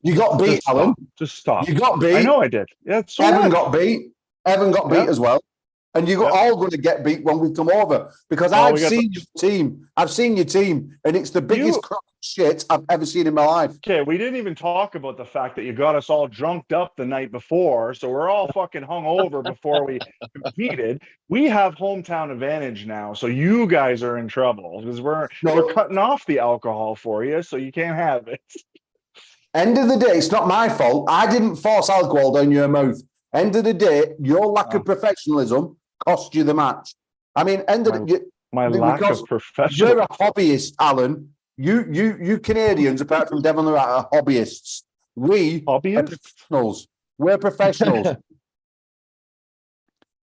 Speaker 1: you got beat, Alan.
Speaker 5: Just stop.
Speaker 1: You got beat.
Speaker 5: I know I did. Yeah, so
Speaker 1: Evan got beat. Evan got beat as well. And you're all going to get beat when we come over, because I've seen your team. I've seen your team, and it's the biggest crock of shit I've ever seen in my life.
Speaker 5: Okay, we didn't even talk about the fact that you got us all drunked up the night before, so we're all fucking hungover before we competed. We have hometown advantage now, so you guys are in trouble because we're cutting off the alcohol for you, so you can't have it.
Speaker 1: End of the day, it's not my fault. I didn't force alcohol down your mouth. End of the day, your lack of professionalism cost you the match. I mean,
Speaker 5: my lack of professionalism.
Speaker 1: You're a hobbyist, Alan. You Canadians, apart from Devon Lorette, are hobbyists. We are professionals. We're professionals.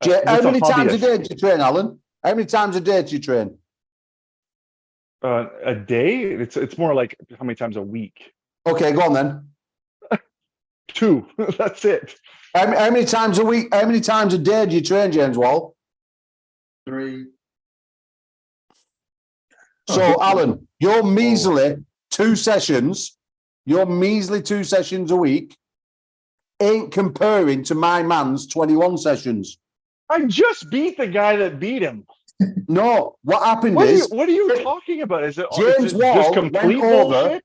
Speaker 1: How many times a day do you train, Alan? How many times a day do you train?
Speaker 5: A day? It's more like how many times a week?
Speaker 1: Okay, go on then.
Speaker 5: 2. That's it.
Speaker 1: How many times a week? How many times a day do you train, James Wall?
Speaker 4: 3.
Speaker 1: So, Alan, your measly 2 sessions, your measly 2 sessions a week ain't comparing to my man's 21 sessions.
Speaker 5: I just beat the guy that beat him.
Speaker 1: No, what happened
Speaker 5: what are you talking about? Is it
Speaker 1: James Wall
Speaker 5: just complete bullshit?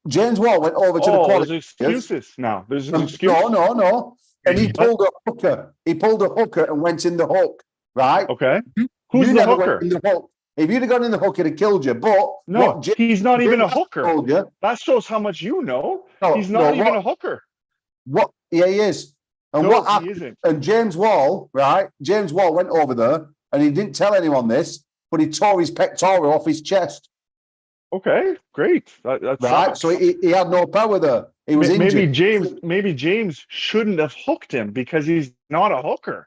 Speaker 1: James Wall went over to the qualifiers.
Speaker 5: There's excuses now. There's an excuse.
Speaker 1: No. And he pulled a hooker. He pulled a hooker and went in the hook, right?
Speaker 5: Okay. Who's the hooker?
Speaker 1: If you'd have gone in the hook, it'd have killed you. But
Speaker 5: no, he's not even a hooker. That shows how much you know. He's not even a hooker.
Speaker 1: What? Yeah, he is. And what happened?
Speaker 5: He isn't.
Speaker 1: And James Wall, right? James Wall went over there and he didn't tell anyone this, but he tore his pectoral off his chest.
Speaker 5: Okay, great. That
Speaker 1: right?
Speaker 5: sucks.
Speaker 1: So he had no power there. He was
Speaker 5: Maybe
Speaker 1: injured.
Speaker 5: James shouldn't have hooked him because he's not a hooker.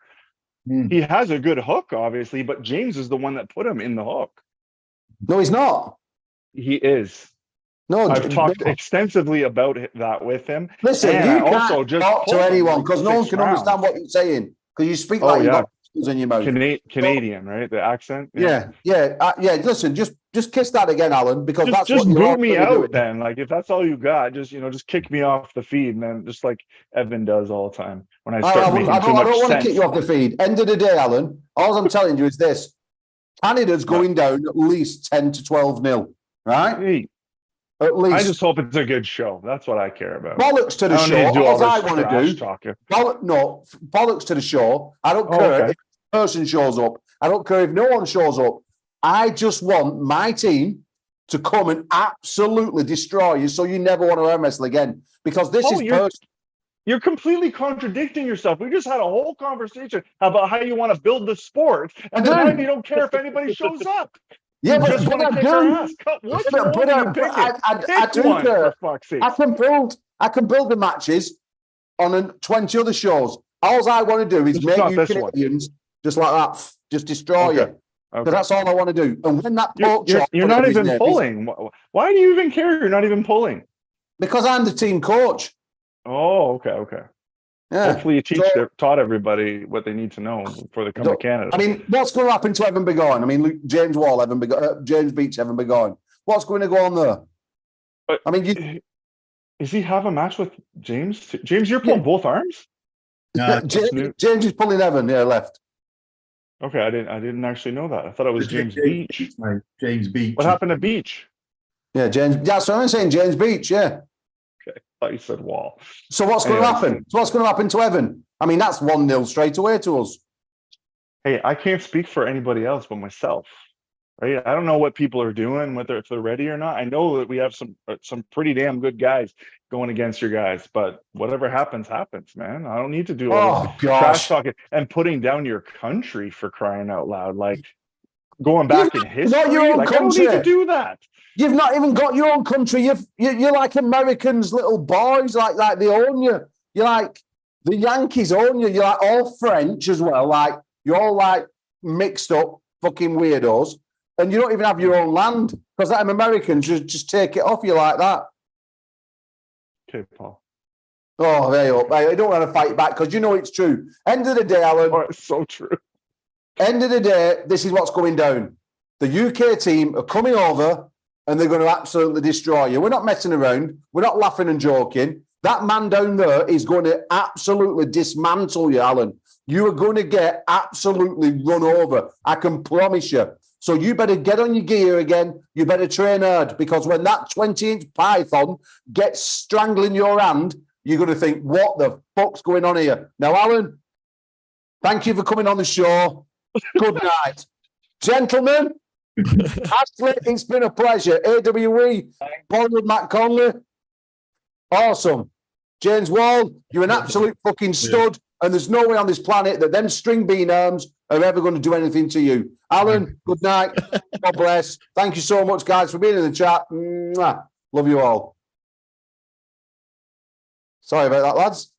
Speaker 4: Mm.
Speaker 5: He has a good hook, obviously, but James is the one that put him in the hook.
Speaker 1: No, he's not.
Speaker 5: He is.
Speaker 1: No,
Speaker 5: I've talked
Speaker 1: no.
Speaker 5: extensively about that with him.
Speaker 1: Listen,
Speaker 5: and
Speaker 1: you
Speaker 5: I also
Speaker 1: can't
Speaker 5: just
Speaker 1: talk to
Speaker 5: pulled him
Speaker 1: anyone
Speaker 5: like
Speaker 1: because no one
Speaker 5: 6
Speaker 1: can understand
Speaker 5: rounds.
Speaker 1: what you're saying because you speak
Speaker 5: Oh
Speaker 1: like you
Speaker 5: yeah,
Speaker 1: got words in your mouth.
Speaker 5: Canadian, right? The accent.
Speaker 1: Yeah, Listen, just kiss that again, Alan, because that's
Speaker 5: Just
Speaker 1: what you're
Speaker 5: boot me
Speaker 1: already doing.
Speaker 5: out then. Like if that's all you got, just kick me off the feed, and then just like Evan does all the time when I start making too
Speaker 1: I
Speaker 5: much
Speaker 1: don't want to
Speaker 5: sense.
Speaker 1: kick you off the feed. End of the day, Alan. All I'm telling you is this: Canada's going down at least 10 to 12-0, right?
Speaker 5: Hey,
Speaker 1: At least.
Speaker 5: I just hope it's a good show. That's what I care about.
Speaker 1: Bollocks to the
Speaker 5: I don't need
Speaker 1: show.
Speaker 5: to do all
Speaker 1: All I
Speaker 5: this
Speaker 1: want to
Speaker 5: trash
Speaker 1: do.
Speaker 5: talking.
Speaker 1: Bollocks to the show. I don't
Speaker 5: Oh,
Speaker 1: care
Speaker 5: okay.
Speaker 1: if a person shows up. I don't care if no one shows up. I just want my team to come and absolutely destroy you so you never want to arm wrestle again. Because this is personal.
Speaker 5: You're completely contradicting yourself. We just had a whole conversation about how you want to build the sport, and then now you don't care if anybody shows up.
Speaker 1: Yeah,
Speaker 5: You
Speaker 1: but
Speaker 5: just want to
Speaker 1: I
Speaker 5: kick
Speaker 1: do.
Speaker 5: our ass. Which one are you picking?
Speaker 1: I
Speaker 5: Pick
Speaker 1: do
Speaker 5: one,
Speaker 1: care.
Speaker 5: for fuck's sake.
Speaker 1: I can build the matches on 20 other shows. All I want to do is
Speaker 5: Just
Speaker 1: make
Speaker 5: not
Speaker 1: you
Speaker 5: this one.
Speaker 1: Canadians just like that, just destroy you.
Speaker 5: Okay.
Speaker 1: Because that's all I want to do. And when that pork chop,
Speaker 5: You're not even pulling. Why do you even care? You're not even pulling.
Speaker 1: Because I'm the team coach.
Speaker 5: Oh, okay.
Speaker 1: Yeah.
Speaker 5: Hopefully you taught everybody what they need to know before they come to Canada.
Speaker 1: I mean, what's going to happen to Evan Burgoyne? I mean, James Wall, James Beach, Evan Burgoyne. What's going to go on there?
Speaker 5: But
Speaker 1: I mean,
Speaker 5: does he have a match with James? James, you're pulling both arms?
Speaker 4: No,
Speaker 1: James is pulling Evan, left.
Speaker 5: Okay, I didn't actually know that. I thought it was James Beach.
Speaker 4: Mate, James Beach.
Speaker 5: What happened to Beach?
Speaker 1: Yeah, James. That's what I'm saying. James Beach. Yeah.
Speaker 5: Okay, I thought you said Wall.
Speaker 1: So what's going to happen? So what's going to happen to Evan? I mean, that's 1-0 straight away to us.
Speaker 5: Hey, I can't speak for anybody else but myself, right? I don't know what people are doing, whether if they're ready or not. I know that we have some pretty damn good guys going against your guys, but whatever happens, man. I don't need to do all this trash talking and putting down your country, for crying out loud. Like going back in history, like I don't need to do that.
Speaker 1: You've not even got your own country. You're like Americans, little boys, like they own you. You're like the Yankees own you. You're like all French as well. Like you're all like mixed up fucking weirdos, and you don't even have your own land because them Americans just take it off you like that.
Speaker 5: Okay, Paul.
Speaker 1: Oh, there you go. I don't want to fight back because you know it's true. End of the day, Alan.
Speaker 5: Oh, it's so true.
Speaker 1: End of the day, this is what's going down. The UK team are coming over and they're going to absolutely destroy you. We're not messing around. We're not laughing and joking. That man down there is going to absolutely dismantle you, Alan. You are going to get absolutely run over. I can promise you. So you better get on your gear again. You better train hard because when that 20-inch python gets strangling your hand, you're going to think, what the fuck's going on here? Now, Alan, thank you for coming on the show. Good night. Gentlemen, Ashley, it's been a pleasure. AWE, Boyd Matt Conley, awesome. James Wall, you're an absolute fucking stud, and there's no way on this planet that them string bean arms are ever going to do anything to you. Alan, good night. God bless. Thank you so much, guys, for being in the chat. Mwah. Love you all. Sorry about that, lads.